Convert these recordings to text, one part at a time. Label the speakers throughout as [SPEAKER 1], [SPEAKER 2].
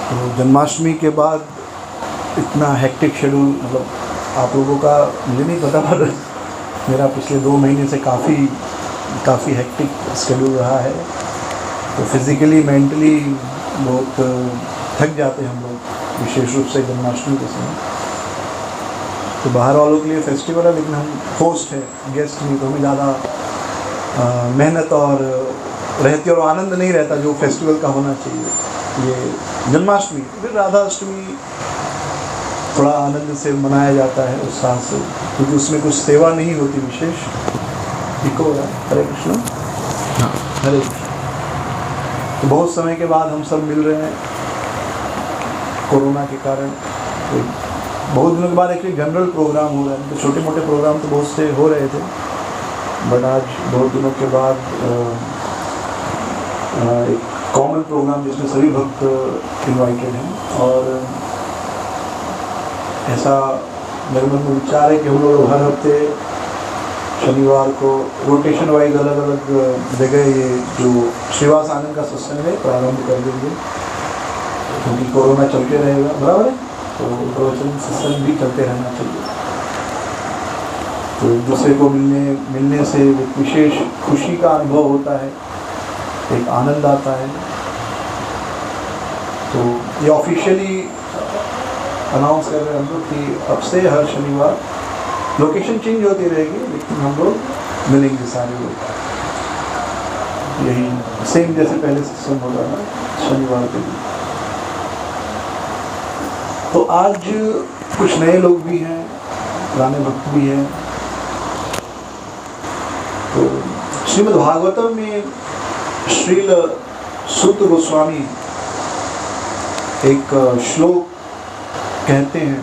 [SPEAKER 1] तो जन्माष्टमी के बाद इतना हेक्टिक शेड्यूल, मतलब आप लोगों का मुझे नहीं पता, पर मेरा पिछले 2 महीने से काफ़ी हेक्टिक शेड्यूल रहा है। तो फिज़िकली मेंटली बहुत थक जाते हैं हम लोग, विशेष रूप से जन्माष्टमी के समय। तो बाहर वालों के लिए फेस्टिवल है, लेकिन हम होस्ट हैं, गेस्ट नहीं, तो हमें ज़्यादा मेहनत और रहती और आनंद नहीं रहता जो फेस्टिवल का होना चाहिए। ये जन्माष्टमी, फिर राधाष्टमी थोड़ा आनंद से मनाया जाता है, उत्साह से, क्योंकि उसमें कुछ सेवा नहीं होती विशेष। ठीक हो रहा है? हरे कृष्ण। हाँ, हरे कृष्ण। तो बहुत समय के बाद हम सब मिल रहे हैं कोरोना के कारण। तो बहुत दिनों के बाद एक्चुअली जनरल प्रोग्राम हो रहा है, तो छोटे मोटे प्रोग्राम तो बहुत से हो रहे थे, बट आज बहुत दिनों के बाद एक कॉमन प्रोग्राम जिसमें सभी भक्त इनवाइटेड हैं। और ऐसा मेरे मन में विचार है कि हम लोग हर हफ्ते शनिवार को रोटेशन वाइज अलग अलग जगह ये जो श्रीवास आनंद का सत्संग है प्रारंभ कर देंगे, क्योंकि कोरोना चलते रहेगा, बराबर है, तो प्रवचन सत्संग भी चलते रहना चाहिए। तो एक दूसरे को मिलने से एक विशेष खुशी का अनुभव होता है, एक आनंद आता है। तो ये ऑफिशियली अनाउंस कर रहे हैं हम लोग कि अब से हर शनिवार, लोकेशन चेंज होती रहेगी, लेकिन हम लोग मिलेंगे सारे लोग, यही सेम जैसे पहले सत्संग होता था शनिवार के दिन। तो आज कुछ नए लोग भी हैं, पुराने भक्त भी हैं। तो श्रीमद् भागवतम में श्रील सूत गोस्वामी एक श्लोक कहते हैं,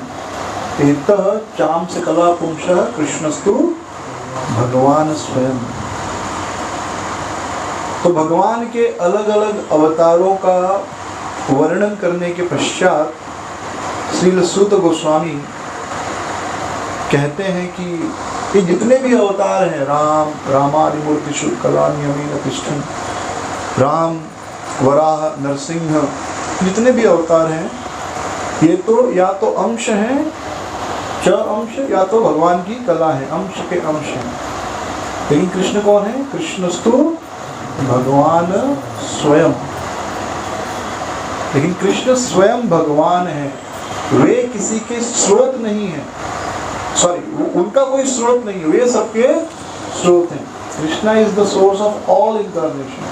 [SPEAKER 1] एतः चाम से कला पुंसः कृष्णस्तु भगवान स्वयं। तो भगवान के अलग अलग अवतारों का वर्णन करने के पश्चात श्रील सूत गोस्वामी कहते हैं कि ये जितने भी अवतार हैं, रामादिमूर्तिषु कलान्यमेन तिष्ठन्, राम, वराह, नरसिंह, जितने भी अवतार हैं, ये तो या तो अंश हैं, अंश, या तो भगवान की कला है, अंश के अंश हैं। लेकिन कृष्ण कौन है? कृष्णस्तु भगवान स्वयं। लेकिन कृष्ण स्वयं भगवान है, वे किसी के स्रोत नहीं है, उनका कोई स्रोत नहीं है, वे सबके स्रोत हैं। Krishna is the source of all incarnation,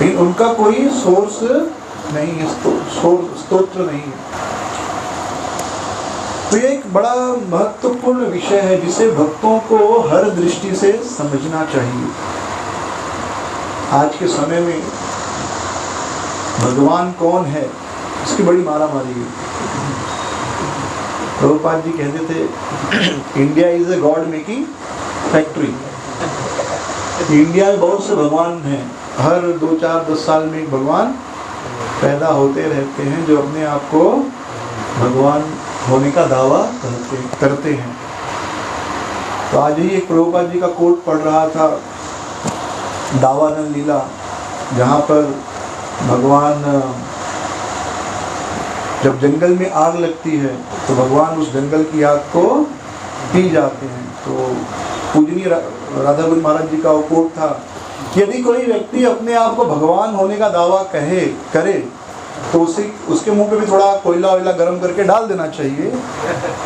[SPEAKER 1] लेकिन उनका कोई सोर्स नहीं है, स्तोत्र नहीं है। तो ये एक बड़ा महत्वपूर्ण विषय है जिसे भक्तों को हर दृष्टि से समझना चाहिए। आज के समय में भगवान कौन है, इसकी बड़ी मारामारी है। प्रभुपाद जी कहते थे, India is a god making factory. India में बहुत से भगवान हैं, हर 2, 4, 10 साल में एक भगवान पैदा होते रहते हैं जो अपने आप को भगवान होने का दावा करते हैं। तो आज ही एक प्रभुपाद जी का कोट पढ़ रहा था, दावानल लीला, जहाँ पर भगवान जब जंगल में आग लगती है तो भगवान उस जंगल की आग को पी जाते हैं। तो पूजनीय राधा गुरु महाराज जी का वो कोट था कि यदि कोई व्यक्ति अपने आप को भगवान होने का दावा करे तो उसके मुंह पे भी थोड़ा कोयला वोयला गर्म करके डाल देना चाहिए।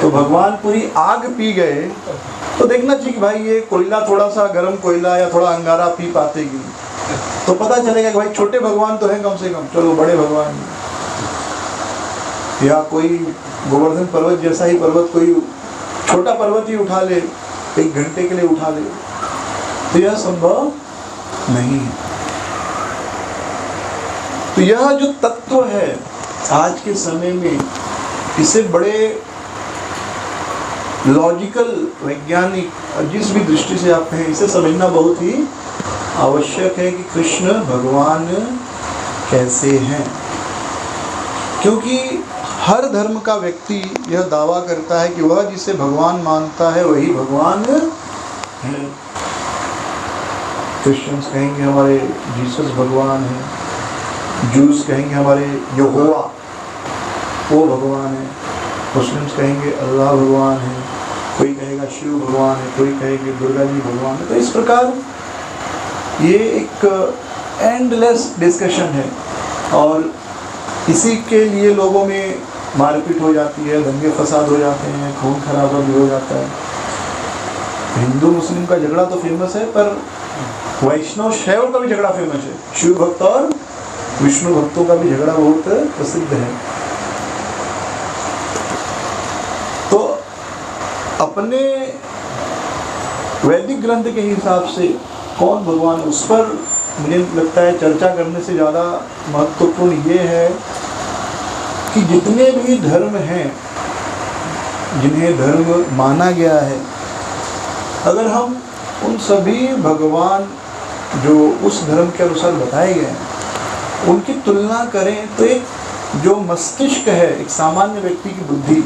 [SPEAKER 1] तो भगवान पूरी आग पी गए तो देखना चाहिए कि भाई ये कोयला, थोड़ा सा गर्म कोयला या थोड़ा अंगारा पी पाते कि, तो पता चलेगा कि भाई छोटे भगवान तो हैं कम से कम, चलो बड़े भगवान, या कोई गोवर्धन पर्वत जैसा ही पर्वत कोई छोटा पर्वत ही उठा ले, 1 घंटे के लिए उठा ले, तो यह संभव नहीं है। तो यह जो तत्व है आज के समय में, इसे बड़े लॉजिकल, वैज्ञानिक, जिस भी दृष्टि से आप कहें, इसे समझना बहुत ही आवश्यक है कि कृष्ण भगवान कैसे हैं। क्योंकि हर धर्म का व्यक्ति यह दावा करता है कि वह जिसे भगवान मानता है वही भगवान है। क्रिश्चियंस कहेंगे हमारे जीसस भगवान है, जूस कहेंगे हमारे यहोवा, वो भगवान है, मुस्लिम्स कहेंगे अल्लाह भगवान है, कोई कहेगा शिव भगवान है, कोई कहेंगे दुर्गा जी भगवान है। तो इस प्रकार ये एक एंडलेस डिस्कशन है और इसी के लिए लोगों में मारपीट हो जाती है, दंगे फसाद हो जाते हैं, खून खराबा भी हो जाता है। हिंदू मुस्लिम का झगड़ा तो फेमस है, पर वैष्णव शैव का भी झगड़ा फेमस है। शिव भक्त और विष्णु भक्तों का भी झगड़ा बहुत प्रसिद्ध है। तो अपने वैदिक ग्रंथ के हिसाब से कौन भगवान, उस पर मुझे लगता है चर्चा करने से ज़्यादा महत्वपूर्ण ये है कि जितने भी धर्म हैं, जिन्हें धर्म माना गया है, अगर हम उन सभी भगवान जो उस धर्म के अनुसार बताए गए हैं उनकी तुलना करें तो एक जो मस्तिष्क है, एक सामान्य व्यक्ति की बुद्धि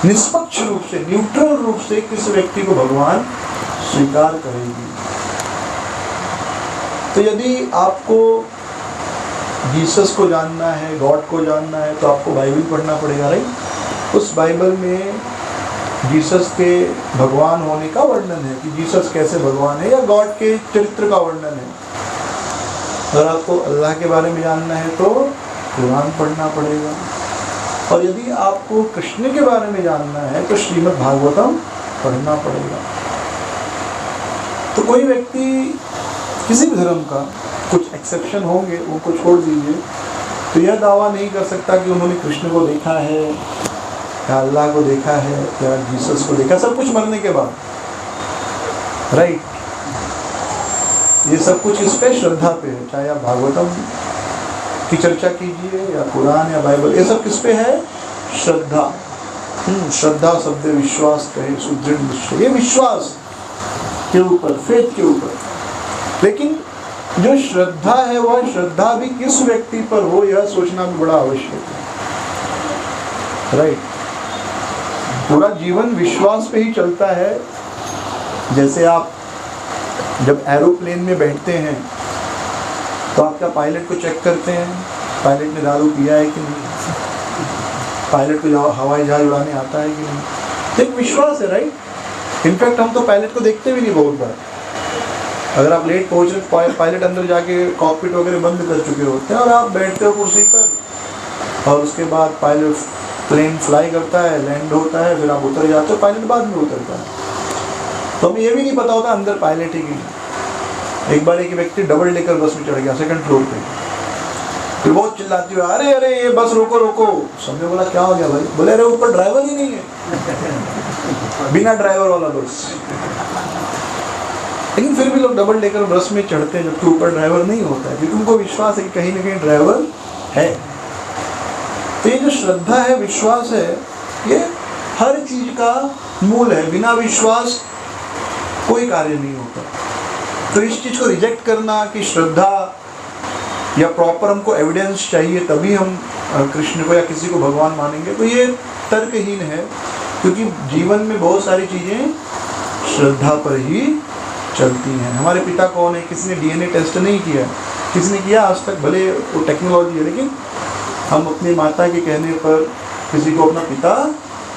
[SPEAKER 1] निष्पक्ष रूप से, न्यूट्रल रूप से किस व्यक्ति को भगवान स्वीकार करेगी। तो यदि आपको जीसस को जानना है, गॉड को जानना है, तो आपको बाइबल पढ़ना पड़ेगा, राइट। उस बाइबल में जीसस के भगवान होने का वर्णन है कि जीसस कैसे भगवान है, या गॉड के चरित्र का वर्णन है। अगर आपको अल्लाह के बारे में जानना है तो कुरान पढ़ना पड़ेगा, और यदि आपको कृष्ण के बारे में जानना है तो श्रीमद् भागवतम पढ़ना पड़ेगा। तो कोई व्यक्ति किसी भी धर्म का, कुछ एक्सेप्शन होंगे, उनको छोड़ दीजिए, तो यह दावा नहीं कर सकता कि उन्होंने कृष्ण को देखा है या अल्लाह को देखा है या जीसस को देखा, सब कुछ मरने के बाद, राइट। ये सब कुछ इस पे श्रद्धा पे है, चाहे आप भागवतम की चर्चा कीजिए या कुरान या बाइबल, ये सब किस पे है? श्रद्धा। श्रद्धा शब्द विश्वास कहे, सुदृढ़ निश्चय, ये विश्वास के ऊपर, फेथ के ऊपर। लेकिन जो श्रद्धा है वह श्रद्धा भी किस व्यक्ति पर हो, यह सोचना भी बड़ा आवश्यक है, राइट। पूरा जीवन विश्वास पे ही चलता है। जैसे आप जब एरोप्लेन में बैठते हैं तो आप क्या पायलट को चेक करते हैं, पायलट ने दारू पिया है कि नहीं, पायलट को हवाई जहाज उड़ाने आता है कि नहीं, तो एक विश्वास है, राइट। इनफैक्ट हम तो पायलट को देखते भी नहीं बहुत बार। अगर आप लेट पहुंच रहे, पायलट अंदर जाके कॉकपिट वगैरह बंद कर चुके होते हैं और आप बैठते हो कुर्सी पर, और उसके बाद पायलट प्लेन फ्लाई करता है, लैंड होता है, फिर आप उतर जाते हो, पायलट बाद में उतरता है, तो हमें ये भी नहीं पता होता अंदर पायलट है कि नहीं। एक बार एक व्यक्ति डबल डेकर बस में चढ़ गया, सेकंड फ्लोर पे, फिर बहुत चिल्लाती हुई, अरे अरे ये बस रोको रोको। सबने बोला क्या हो गया भाई? बोले अरे ऊपर ड्राइवर ही नहीं है, बिना ड्राइवर वाला बस। लेकिन फिर भी लोग डबल डेकर बस में चढ़ते हैं जबकि ऊपर ड्राइवर नहीं होता है, क्योंकि उनको विश्वास है कि कहीं ना कहीं ड्राइवर है। तो ये जो श्रद्धा है, विश्वास है, ये हर चीज का मूल है। बिना विश्वास कोई कार्य नहीं होता। तो इस चीज को रिजेक्ट करना कि श्रद्धा या प्रॉपर हमको एविडेंस चाहिए तभी हम कृष्ण को या किसी को भगवान मानेंगे, तो ये तर्कहीन है। क्योंकि जीवन में बहुत सारी चीजें श्रद्धा पर ही चलती हैं। हमारे पिता कौन है? किसी ने डीएनए टेस्ट नहीं किया, किसी ने किया आज तक? भले वो टेक्नोलॉजी है, लेकिन हम अपनी माता के कहने पर किसी को अपना पिता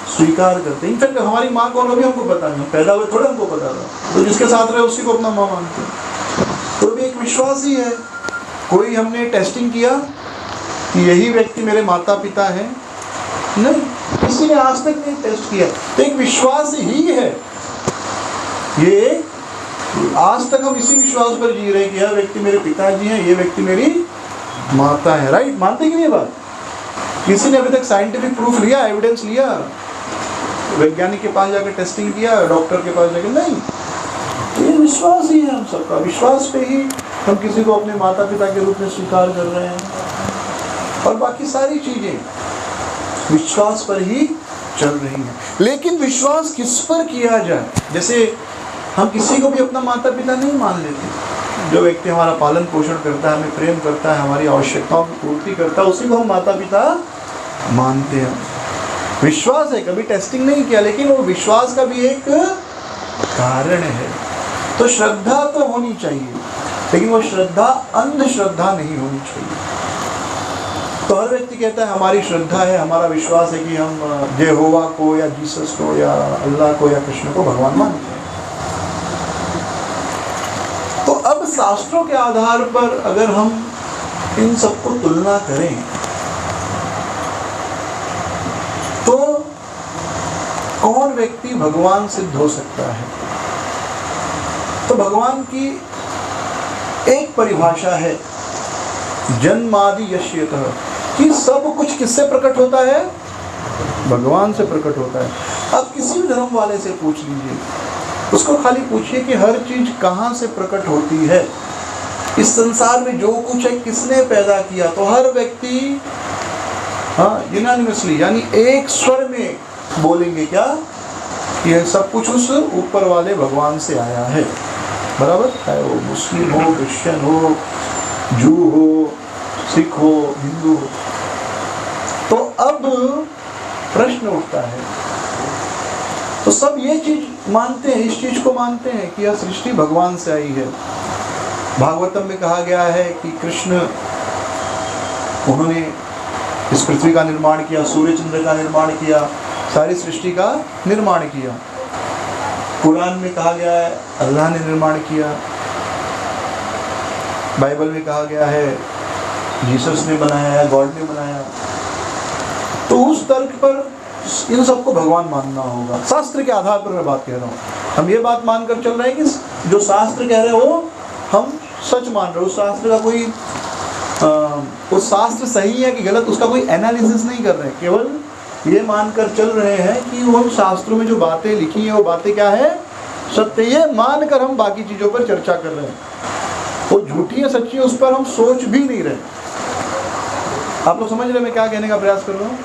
[SPEAKER 1] स्वीकार करते हैं। इनफैक्ट हमारी माँ कौन हो भी हमको पता नहीं, पैदा हुए थोड़ा हमको पता था, तो जिसके साथ रहे उसी को अपना माँ मानते हैं। तो भी एक विश्वास ही है। कोई हमने टेस्टिंग किया कि यही व्यक्ति मेरे माता पिता हैं? नहीं, किसी ने आज तक नहीं टेस्ट किया। तो एक विश्वास ही है ये। आज तक हम इसी विश्वास पर जी रहे हैं कि यह व्यक्ति मेरे पिताजी हैं, ये व्यक्ति मेरी माता है, राइट। मानते कि नहीं बात? किसी ने अभी तक साइंटिफिक प्रूफ लिया, एविडेंस लिया, वैज्ञानिक के पास जाकर टेस्टिंग किया, डॉक्टर के पास जाकर? नहीं। तो ये विश्वास ही है हम सबका। विश्वास पे ही हम किसी को अपने माता पिता के रूप में स्वीकार कर रहे हैं, और बाकी सारी चीजें विश्वास पर ही चल रही हैं। लेकिन विश्वास किस पर किया जाए? जैसे हम किसी को भी अपना माता पिता नहीं मान लेते। जो व्यक्ति हमारा पालन पोषण करता है, हमें प्रेम करता है, हमारी आवश्यकताओं की पूर्ति करता है, उसी को हम माता पिता मानते हैं। विश्वास है, कभी टेस्टिंग नहीं किया, लेकिन वो विश्वास का भी एक कारण है। तो श्रद्धा तो होनी चाहिए, लेकिन वो श्रद्धा अंधश्रद्धा नहीं होनी चाहिए। तो हर व्यक्ति कहता है हमारी श्रद्धा है, हमारा विश्वास है कि हम यहोवा को या जीसस को या अल्लाह को या कृष्ण को भगवान मानते हैं। तो अब शास्त्रों के आधार पर अगर हम इन सबको तुलना करें तो कौन व्यक्ति भगवान सिद्ध हो सकता है? तो भगवान की एक परिभाषा है जन्मादि यश्यतः, कि सब कुछ किससे प्रकट होता है? भगवान से प्रकट होता है। अब किसी भी धर्म वाले से पूछ लीजिए, उसको खाली पूछिए कि हर चीज कहाँ से प्रकट होती है, इस संसार में जो कुछ है किसने पैदा किया? तो हर व्यक्ति यूनानिमसली यानी एक स्वर में बोलेंगे क्या? यह सब कुछ उस ऊपर वाले भगवान से आया है। बराबर, चाहे वो मुस्लिम हो, क्रिश्चियन हो, जू हो, सिख हो, हिंदू हो। तो अब प्रश्न उठता है, तो सब ये चीज मानते हैं, इस चीज को मानते हैं कि यह सृष्टि भगवान से आई है। भागवतम में कहा गया है कि कृष्ण उन्होंने इस पृथ्वी का निर्माण किया, सूर्य चंद्र का निर्माण किया, सारी सृष्टि का निर्माण किया। कुरान में कहा गया है अल्लाह ने निर्माण किया। बाइबल में कहा गया है जीसस ने बनाया या गॉड ने बनाया। तो उस तर्क पर इन सबको भगवान मानना होगा। शास्त्र के आधार पर मैं बात कह रहा हूँ। हम ये बात मानकर चल रहे हैं कि जो शास्त्र कह रहे हो हम सच मान रहे हो। उस शास्त्र का कोई उस शास्त्र सही है कि गलत उसका कोई एनालिसिस नहीं कर रहे हैं, केवल ये मानकर चल रहे हैं कि वो शास्त्रों में जो बातें लिखी हैं वो बातें क्या है? सत्य। ये मानकर हम बाकी चीज़ों पर चर्चा कर रहे हैं। वो झूठी है सच्ची है उस पर हम सोच भी नहीं रहे। आप लोग समझ रहे मैं क्या कहने का प्रयास कर रहा हूँ?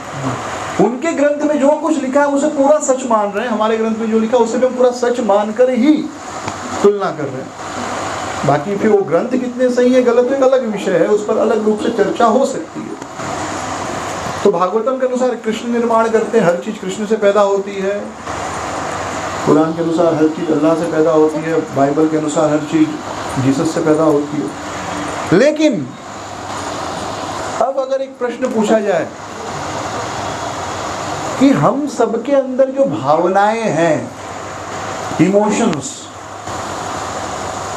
[SPEAKER 1] उनके ग्रंथ में जो कुछ लिखा है उसे पूरा सच मान रहे हैं, हमारे ग्रंथ में जो लिखा है उसे भी हम पूरा सच मानकर ही तुलना कर रहे हैं। बाकी फिर वो ग्रंथ कितने सही है गलत है एक अलग विषय है, उस पर अलग रूप से चर्चा हो सकती है। तो भागवतम के अनुसार कृष्ण निर्माण करते हैं, हर चीज कृष्ण से पैदा होती है। कुरान के अनुसार हर चीज अल्लाह से पैदा होती है। बाइबल के अनुसार हर चीज जीसस से पैदा होती है। लेकिन अब अगर एक प्रश्न पूछा जाए कि हम सबके अंदर जो भावनाएं हैं, इमोशंस,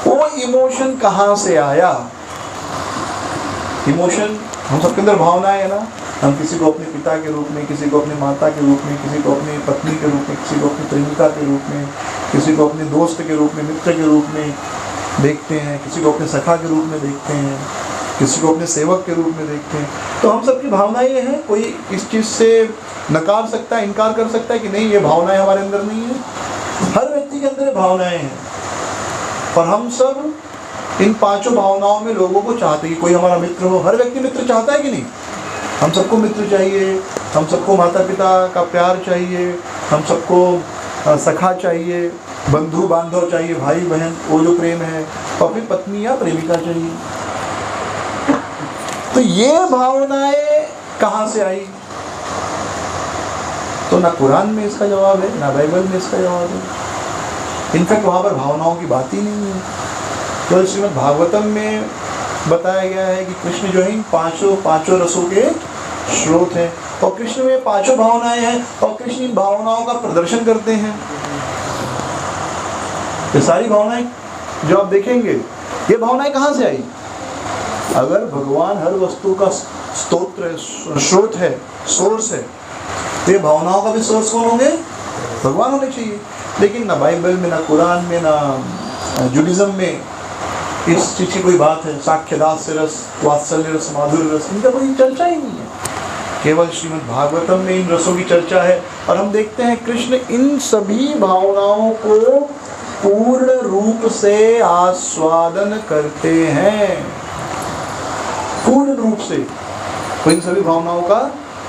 [SPEAKER 1] वो इमोशन कहाँ से आया? इमोशन हम सबके अंदर भावनाएं है ना। हम किसी को अपने पिता के रूप में, किसी को अपनी माता के रूप में, किसी को अपनी पत्नी के रूप में, किसी को अपनी प्रेमिका के रूप में, किसी को अपने दोस्त के रूप में, मित्र के रूप में देखते हैं, किसी को अपने सखा के रूप में देखते हैं, किसी को अपने सेवक के रूप में देखते हैं। तो हम सबकी भावनाएं हैं। कोई इस चीज़ से नकार सकता है, इनकार कर सकता है कि नहीं ये भावनाएं हमारे अंदर नहीं है? हर व्यक्ति के अंदर भावनाएं हैं और हम सब इन पांचों भावनाओं में लोगों को चाहते हैं कि कोई हमारा मित्र हो। हर व्यक्ति मित्र चाहता है कि नहीं? हम सबको मित्र चाहिए, हम सबको माता पिता का प्यार चाहिए, हम सबको सखा चाहिए, बंधु बांधव चाहिए, भाई बहन वो जो प्रेम है, और फिर पत्नी या प्रेमिका चाहिए। तो ये भावनाएं कहाँ से आई? तो ना कुरान में इसका जवाब है, ना बाइबल में इसका जवाब है। इनफैक्ट वहाँ पर भावनाओं की बात ही नहीं है। तो श्रीमद् भागवतम में बताया गया है कि कृष्ण जो है इन पांचों रसों के स्रोत हैं, और कृष्ण में पांचों भावनाएं हैं, और कृष्ण इन भावनाओं का प्रदर्शन करते हैं। ये सारी भावनाएं जो आप देखेंगे, ये भावनाएं कहाँ से आई? अगर भगवान हर वस्तु का स्रोत है, सोर्स है, तो ये भावनाओं का भी सोर्स कौन होंगे? भगवान होने चाहिए। लेकिन ना बाइबल में, ना कुरान में, ना जूडिज्म में इस चीज़ की कोई बात है। साख्य दास्य रस, वात्सल्य रस, माधुर्य रस, इनका कोई चर्चा ही नहीं है। केवल श्रीमद् भागवतम में इन रसों की चर्चा है। और हम देखते हैं कृष्ण इन सभी भावनाओं को पूर्ण रूप से आस्वादन करते हैं, पूर्ण रूप से वो इन सभी भावनाओं का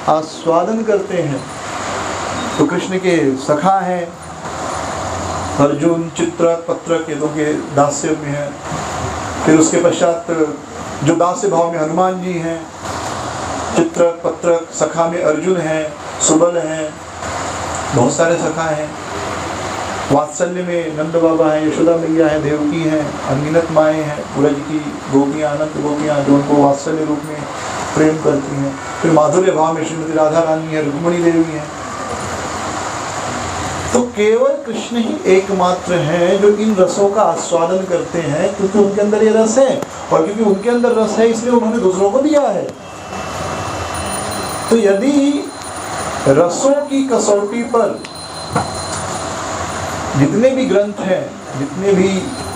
[SPEAKER 1] आस्वादन करते हैं। तो कृष्ण के सखा हैं अर्जुन, चित्रक, पत्रक, ये लोग के दास्य में हैं। फिर उसके पश्चात जो दास्य भाव में हनुमान जी हैं, चित्रक, पत्रक, सखा में अर्जुन हैं, सुबल हैं, बहुत सारे सखा हैं। वात्सल्य में नंद बाबा हैं, यशोदा मैया हैं, देवकी हैं, अनगिनत माएँ हैं, पूरा जी की गोपियाँ, अनंत गोपियाँ जो उनको वात्सल्य रूप में प्रेम करती हैं। फिर माधुर्य भाव में श्रीमती राधा रानी है, रुक्मिणी देवी हैं। तो केवल कृष्ण ही एकमात्र हैं जो इन रसों का आस्वादन करते हैं, क्योंकि उनके अंदर ये रस है, और क्योंकि उनके अंदर रस है इसलिए उन्होंने दूसरों को दिया है। तो यदि रसों की कसौटी पर जितने भी ग्रंथ हैं, जितने भी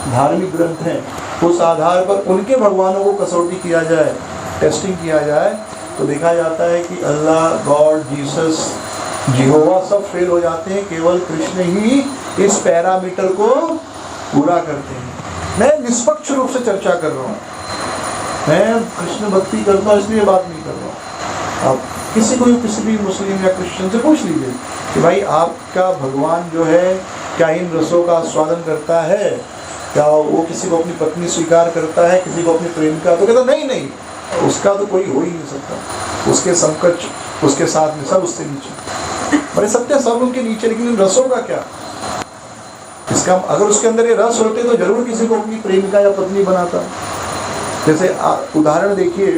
[SPEAKER 1] धार्मिक ग्रंथ हैं, उस आधार पर उनके भगवानों को कसौटी किया जाए, टेस्टिंग किया जाए, तो देखा जाता है कि अल्लाह, गॉड, जीसस, यहोवा सब फेल हो जाते हैं। केवल कृष्ण ही इस पैरामीटर को पूरा करते हैं। मैं निष्पक्ष रूप से चर्चा कर रहा हूँ, मैं कृष्ण भक्ति करता हूँ इसलिए बात नहीं कर रहा हूँ। आप किसी को किसी भी मुस्लिम या क्रिश्चियन से पूछ लीजिए कि भाई आपका भगवान जो है क्या इन रसों का आस्वादन करता है, क्या वो किसी को अपनी पत्नी स्वीकार करता है, किसी को अपनी प्रेमिका, तो कहता नहीं, उसका तो कोई हो ही नहीं सकता, उसके समकक्ष, उसके साथ में सब उससे नीचे। बड़े सत्य सब उनके नीचे, लेकिन इन रसों का क्या? इसका अगर उसके अंदर ये रस होते तो जरूर किसी को अपनी प्रेमिका या पत्नी बनाता। जैसे उदाहरण देखिए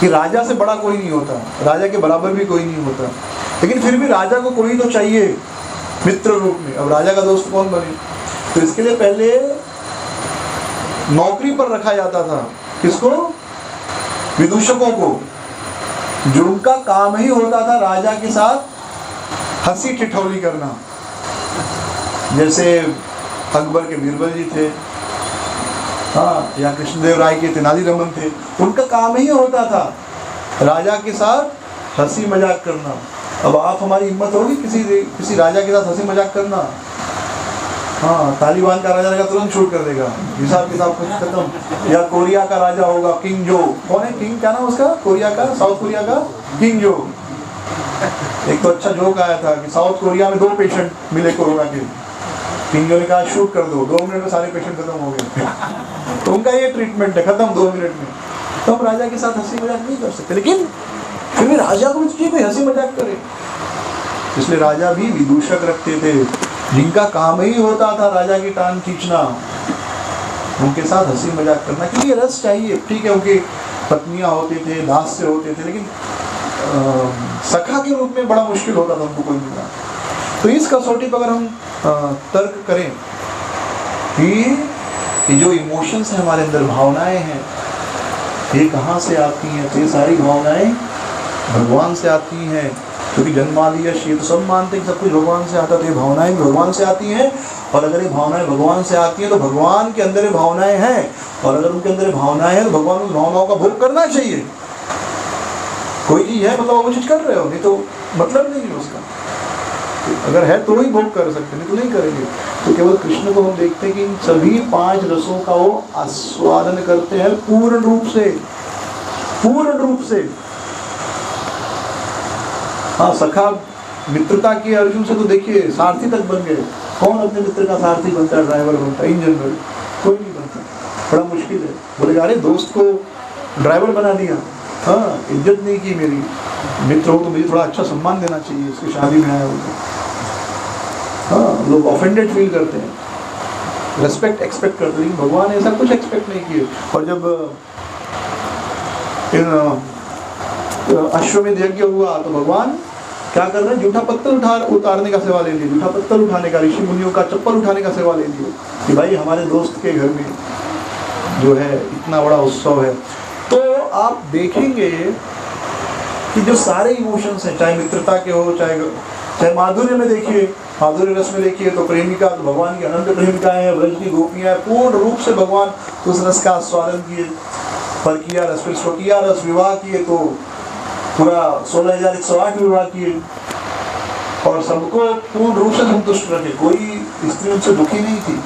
[SPEAKER 1] कि राजा से बड़ा कोई नहीं होता, राजा के बराबर भी कोई नहीं होता, लेकिन फिर भी राजा को कोई तो चाहिए मित्र रूप में। अब राजा का दोस्त कौन बने? तो इसके लिए पहले नौकरी पर रखा जाता था किसको? विदूषकों को, जो उनका काम ही होता था राजा के साथ हंसी ठिठौली करना। जैसे अकबर के बीरबल जी थे, हाँ, या कृष्णदेव राय के तेनालीरामन थे, उनका काम ही होता था राजा के साथ हंसी मजाक करना। अब आप हमारी हिम्मत होगी किसी राजा के साथ हंसी मजाक करना? हाँ, तालिबान का राजा तुरंत छूट कर देगा, हिसाब किताब कुछ खत्म। या कोरिया का राजा होगा, किंग जो, कौन है किंग, क्या नाम उसका, कोरिया का, साउथ कोरिया का किंग जो। एक तो अच्छा जोक आया था कि साउथ कोरिया में 2 पेशेंट मिले कोरोना के, किंग जो ने कहा शूट कर दो, 2 मिनट में सारे पेशेंट खत्म हो गए। तो उनका ये ट्रीटमेंट है, खत्म 2 मिनट में। तो हम राजा के साथ हंसी मजाक नहीं कर सकते, लेकिन फिर भी राजा को भी चाहिए कोई हंसी मजाक करे, इसलिए राजा भी विदूषक रखते थे जिनका काम ही होता था राजा की टांग खींचना, उनके साथ हंसी मजाक करना, क्योंकि रस चाहिए। ठीक है, उनकी पत्नियां होते थे, दास्य होते थे, लेकिन सखा के रूप में बड़ा मुश्किल होता था उनको कोई मिलना। तो इस कसौटी पर अगर हम तर्क करें कि जो इमोशंस हैं हमारे अंदर, भावनाएं हैं, ये कहाँ से आती हैं? तो ये सारी भावनाएं भगवान से आती हैं, क्योंकि जन्मादि यश, ये तो सब मानते हैं कि सब कुछ भगवान से आता, तो ये भावनाएं भगवान से आती हैं। और अगर ये भावनाएं भगवान से आती हैं तो भगवान के अंदर ये भावनाएं हैं, और अगर उनके अंदर भावनाएं हैं तो भगवान उस भावनाओं का भोग करना चाहिए। कोई चीज़ है मतलब वो चीज़ कर रहे हो, नहीं तो मतलब नहीं है उसका। अगर है तो ही भोग कर सकते, नहीं तो नहीं करेंगे। तो केवल कृष्ण को हम देखते हैं कि इन सभी 5 रसों का वो आस्वादन करते हैं पूर्ण रूप से। हाँ, सखा मित्रता की अर्जुन से तो देखिए सारथी तक बन गए। कौन अपने मित्र का सारथी बनता है, ड्राइवर बनता है, इंजन में? कोई नहीं बनता, बड़ा मुश्किल है। बोले अरे दोस्त को ड्राइवर बना दिया, हाँ, इज्जत नहीं की मेरी, मित्र हो तो मुझे थोड़ा अच्छा सम्मान देना चाहिए, उसकी शादी में आया हो तो। हाँ, लोग ऑफेंडेड फील करते हैं, रेस्पेक्ट एक्सपेक्ट करते हैं, लेकिन भगवान ऐसा कुछ एक्सपेक्ट नहीं किए। और जब अश्वमेध यज्ञ हुआ तो भगवान क्या कर रहे हैं? जूठा पत्थर उतारने का सेवा ले लिया, जूठा पत्थर उठाने का, ऋषि मुनियों का चप्पल उठाने का सेवा ले लिया कि भाई हमारे दोस्त के घर में जो है इतना बड़ा उत्सव है। तो आप देखेंगे कि जो सारे इमोशंस हैं, चाहे मित्रता के हो, चाहे माधुर्य में देखिए, माधुर्य रस में देखिए तो प्रेमिका, तो भगवान की अनंत प्रेमिकाएं हैं, ब्रज की गोपियां, पूर्ण रूप से भगवान उस रस का आस्वादन किए। पर किया रस, फिर स्वकिया रस, विवाह किए तो पूरा 16,108 विवाह किए, और सबको पूर्ण रूप से संतुष्ट रखे, कोई स्त्री उनसे दुखी नहीं थी।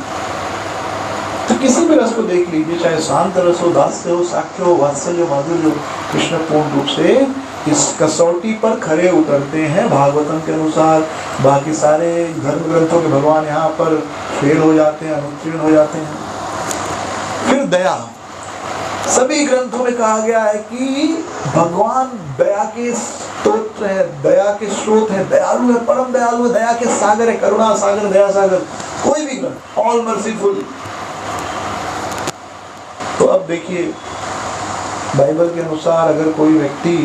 [SPEAKER 1] तो किसी भी रस को देख लीजिए, चाहे शांत रस हो, दास्य हो, साख्य हो, वात्सल्य, माधुर्य हो, कृष्ण पूर्ण रूप से इस कसौटी पर खरे उतरते हैं भागवतम के अनुसार। बाकी सारे धर्म ग्रंथों के भगवान यहाँ पर फेल हो जाते हैं, अनुत्तीर्ण हो जाते हैं। फिर दया, सभी ग्रंथों में कहा गया है कि भगवान दया के स्तोत्र है, दया के स्रोत है, दयालु है, परम दयालु है, दया के सागर है, करुणा सागर, दया सागर। कोई भी ग्रंथ, ऑल मर्सीफुल। तो अब देखिए बाइबल के अनुसार अगर कोई व्यक्ति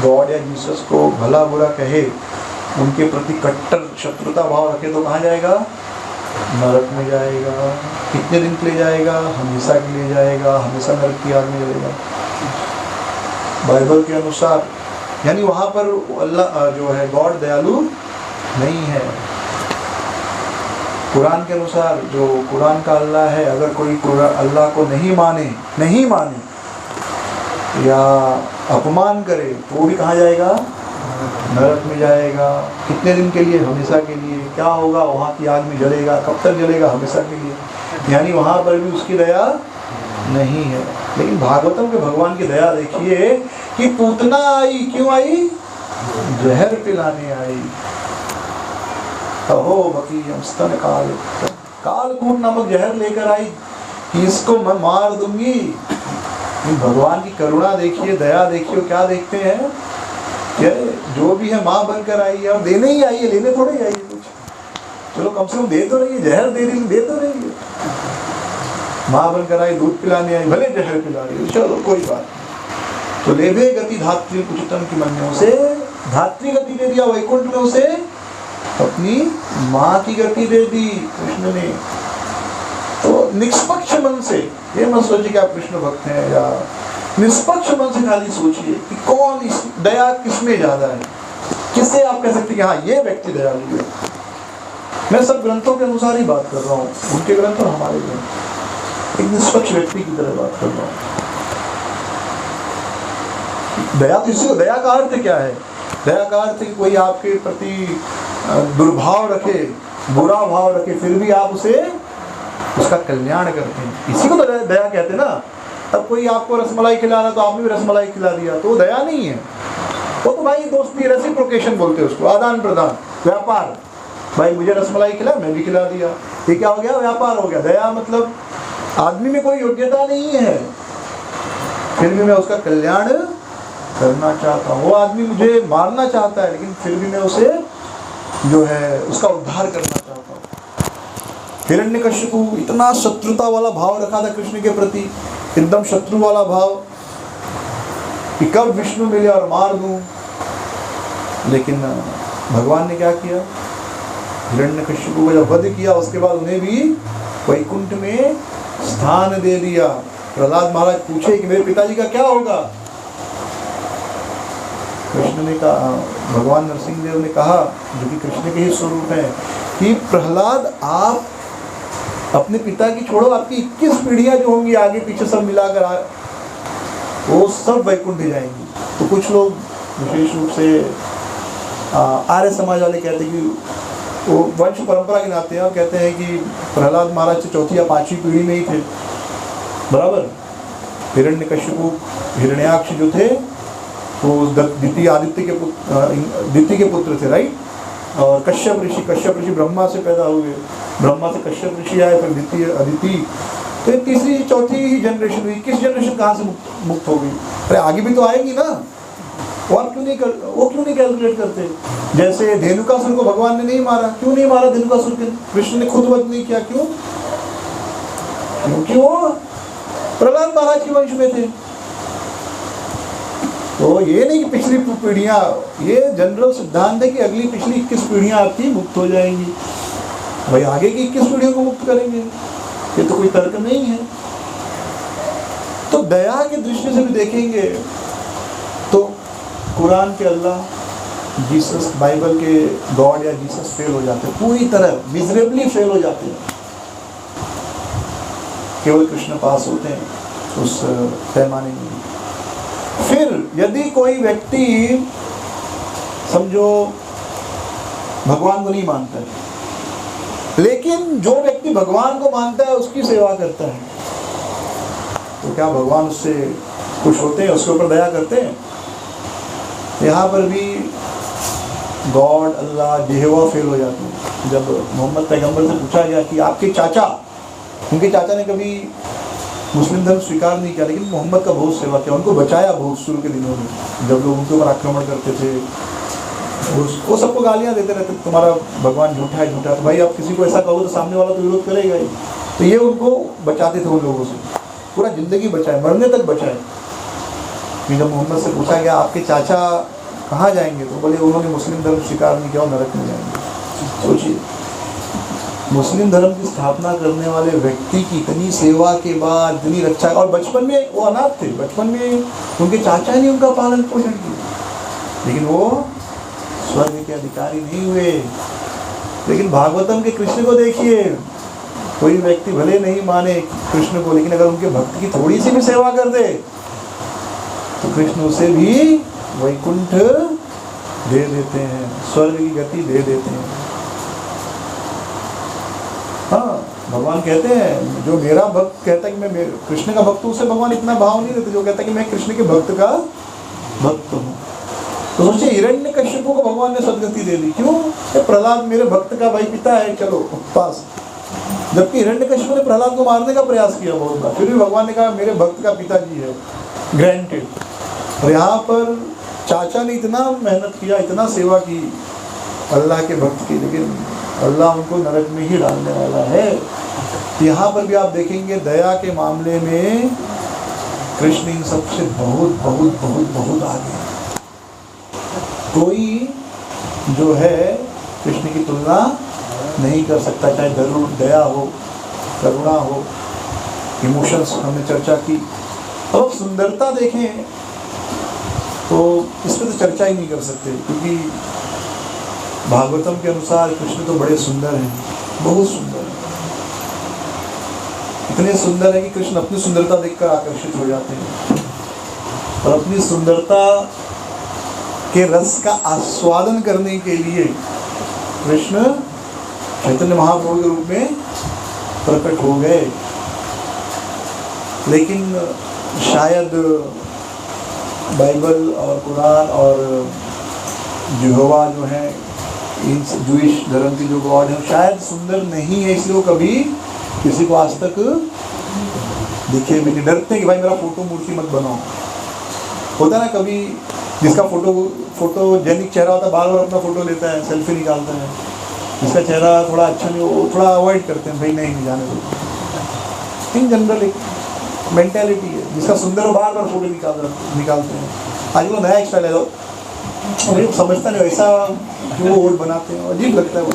[SPEAKER 1] गॉड या जीसस को भला बुरा कहे, उनके प्रति कट्टर शत्रुता भाव रखे, तो कहाँ जाएगा? नरक में जाएगा। कितने दिन के लिए जाएगा? हमेशा के लिए जाएगा, हमेशा नरक की आग में जलेगा बाइबल के अनुसार। यानी वहाँ पर अल्लाह जो है गॉड दयालु नहीं है। कुरान के अनुसार जो कुरान का अल्लाह है, अगर कोई अल्लाह को नहीं माने या अपमान करे तो वो भी कहाँ जाएगा? नरक में जाएगा। कितने दिन के लिए? हमेशा के लिए। क्या होगा? वहाँ की आग में जलेगा। कब तक जलेगा? हमेशा के लिए। यानी वहाँ पर भी उसकी दया नहीं है। लेकिन भागवतम के भगवान की दया देखिए कि पूतना आई, क्यों आई? जहर पिलाने आई। अहो बकी स्तन कालकूट नामक जहर लेकर आई कि इसको मैं मार दूंगी। भगवान की करुणा देखिए, दया देखिए। क्या देखते हैं? जो भी है माँ बनकर आई है, और देने ही आई है, लेने थोड़े ही आई है कुछ। चलो कम से कम दे तो रही है, जहर दे तो रही है। माँ बनकर आई, दूध पिलाने आई, भले जहर पिला रही है, चलो कोई बात। तो लेभे गति धात्री उच्चतम की मन में उसे धात्री गति दे दिया, वैकुंठ में उसे अपनी माँ की गति दे दी कृष्ण ने। तो निष्पक्ष मन से, ये मत सोचिए कि आप कृष्ण भक्त हैं, या निष्पक्ष मन से खाली सोचिए कि कौन इस दया किसमें ज्यादा है। किससे आप कह सकते हैं कि हाँ ये व्यक्ति दयालु है। मैं सब ग्रंथों के अनुसार ही बात कर रहा हूँ, उनके ग्रंथ और हमारे ग्रंथ। एक निष्पक्ष व्यक्ति की तरह बात कर रहा हूँ। दया तो इसी को, दया का अर्थ क्या है? दया का अर्थ कि कोई आपके प्रति दुर्भाव रखे, बुरा भाव रखे, फिर भी आप उसका कल्याण करते हैं। इसी को तो दया कहते हैं ना। अब कोई आपको रसमलाई खिला रहा तो आपने भी रसमलाई खिला दिया, तो दया नहीं है वो। तो भाई दोस्ती, रेसिप्रोकेशन बोलते हैं उसको, आदान प्रदान, व्यापार। भाई मुझे रसमलाई खिला, मैं भी खिला दिया, ये क्या हो गया? व्यापार हो गया। दया मतलब आदमी में कोई योग्यता नहीं है, फिर भी मैं उसका कल्याण करना चाहता हूँ। वो आदमी मुझे मारना चाहता है, लेकिन फिर भी मैं उसे जो है उसका उद्धार करना चाहता हूँ। हिरण्यकशिपु इतना शत्रुता वाला भाव रखा था कृष्ण के प्रति, एकदम शत्रु वाला भाव कि कब विष्णु मिले और मार दूं। लेकिन भगवान ने क्या किया? हिरण्यकशिपु को जब वध किया, उसके बाद उन्हें भी वैकुंठ में स्थान दे दिया। प्रहलाद महाराज पूछे कि मेरे पिताजी का क्या होगा? कृष्ण ने कहा, भगवान नरसिंह देव ने कहा, जो कि कृष्ण के ही स्वरूप है, कि प्रहलाद आप अपने पिता की छोड़ो, आपकी 21 पीढ़ियां जो होंगी आगे पीछे सब मिलाकर वो सब वैकुंठ जाएंगी। तो कुछ लोग विशेष रूप से आर्य समाज वाले कहते हैं कि वो वंश परंपरा के नाते हैं, और कहते हैं कि प्रहलाद महाराज से चौथी या पांचवी पीढ़ी में ही थे, बराबर। हिरण्यकशिपु हिरण्याक्ष जो थे वो द्वितीय आदित्य के पुत्र थे, राइट। और कश्यप ऋषि ब्रह्मा से पैदा हुए, ब्रह्मा से कश्यप ऋषि आए, फिर द्वितीय अदिति। तो तीसरी चौथी ही जनरेशन हुई। किस जनरेशन कहाँ से मुक्त हो गई? अरे आगे भी तो आएगी ना। और वो क्यों नहीं कैलकुलेट करते? जैसे धेनुकासुर को भगवान ने नहीं मारा, क्यों नहीं मारा धेनुकासुर के? कृष्ण ने खुद वध नहीं किया, क्यों? क्योंकि वो प्रहलाद महाराज के वंश में थे। तो ये नहीं कि पिछली पीढ़ियां, ये जनरल सिद्धांत है कि अगली पिछली 21 पीढ़ियां आपकी मुक्त हो जाएंगी। भाई आगे की 21 पीढ़ियों को मुक्त करेंगे, ये तो कोई तर्क नहीं है। तो दया की दृष्टि से भी देखेंगे तो कुरान के अल्लाह, जीसस, बाइबल के गॉड या जीसस फेल हो जाते हैं, पूरी तरह मिजरेबली फेल हो जाते हैं। केवल कृष्ण पास होते हैं उस पैमाने में। फिर यदि कोई व्यक्ति समझो भगवान को नहीं मानता है, लेकिन जो व्यक्ति भगवान को मानता है उसकी सेवा करता है, तो क्या भगवान उससे खुश होते हैं, उसके ऊपर दया करते हैं? यहाँ पर भी गॉड, अल्लाह, यहोवा फेल हो जाते हैं। जब मोहम्मद पैगंबर से पूछा गया कि आपके चाचा, उनके चाचा ने कभी मुस्लिम धर्म स्वीकार नहीं किया, लेकिन मोहम्मद का बहुत सेवा किया, उनको बचाया बहुत शुरू के दिनों में, जब लोग उनके ऊपर आक्रमण करते थे। वो सबको गालियाँ देते रहते, तुम्हारा भगवान झूठा है, झूठा। तो भाई आप किसी को ऐसा कहो तो सामने वाला तो विरोध करेगा ही। तो ये उनको बचाते थे उन लोगों से, पूरा ज़िंदगी बचाए, मरने तक बचाए। कि जब मोहम्मद से पूछा गया आपके चाचा कहाँ जाएंगे, तो बोले उन्होंने मुस्लिम धर्म स्वीकार नहीं किया, नरक में जाएंगे। सोचिए, मुस्लिम धर्म की स्थापना करने वाले व्यक्ति की इतनी सेवा के बाद, इतनी रक्षा, और बचपन में वो अनाथ थे, बचपन में उनके चाचा ने उनका पालन पोषण किया, लेकिन वो स्वर्ग के अधिकारी नहीं हुए। लेकिन भागवतम के कृष्ण को देखिए, कोई व्यक्ति भले नहीं माने कृष्ण को, लेकिन अगर उनके भक्त की थोड़ी सी भी सेवा कर दे तो कृष्ण उसे भी वैकुंठ दे देते हैं, स्वर्ग की गति दे देते हैं। हाँ, भगवान कहते हैं जो मेरा भक्त कहता है कि मैं कृष्ण का भक्त हूँ, उसे भगवान इतना भाव नहीं देते जो कहता है कि मैं कृष्ण के भक्त का भक्त हूँ। तो सोचिए, हिरण्यकश्यप को भगवान ने सदगति दे दी, क्यों? प्रहलाद मेरे भक्त का भाई पिता है, चलो पास। जबकि हिरण्यकश्यप ने प्रहलाद को मारने का प्रयास किया बहुत बार, फिर भी भगवान ने कहा मेरे भक्त का पिताजी है, ग्रांटेड। और यहाँ पर चाचा ने इतना मेहनत किया, इतना सेवा की अल्लाह के भक्त की, लेकिन अल्लाह उनको नरक में ही डालने वाला है। यहाँ पर भी आप देखेंगे दया के मामले में कृष्ण इन सबसे बहुत बहुत बहुत बहुत आगे। कोई जो है कृष्ण की तुलना नहीं कर सकता, चाहे दया हो, करुणा हो, इमोशंस हमने चर्चा की। अब सुंदरता देखें तो इस पर तो चर्चा ही नहीं कर सकते, क्योंकि भागवतम के अनुसार कृष्ण तो बड़े सुंदर हैं, बहुत सुंदर हैं, इतने सुंदर है कि कृष्ण अपनी सुंदरता देखकर आकर्षित हो जाते हैं और अपनी सुंदरता के रस का आस्वादन करने के लिए कृष्ण चैतन्य महाप्रभु के रूप में प्रकट हो गए। लेकिन शायद बाइबल और कुरान और यहोवा जो है, इन जूइश धर्म की जो गॉड है, शायद सुंदर नहीं है, इसलिए वो कभी किसी को आज तक दिखे भी नहीं। डरते हैं कि भाई मेरा फोटो मूर्ति मत बनाओ। होता है ना, कभी जिसका फोटोजेनिक चेहरा होता है बार बार अपना फोटो लेता है, सेल्फी निकालता है, जिसका चेहरा थोड़ा अच्छा नहीं वो थोड़ा अवॉइड करते हैं, भाई नहीं जाने दो। इन जनरल एक मेंटालिटी है, जिसका सुंदर हो बार बार फोटो निकालते हैं। आजकल नया स्टाइल है, मुझे समझता नहीं ऐसा क्यों वो बनाते हैं, अजीब लगता है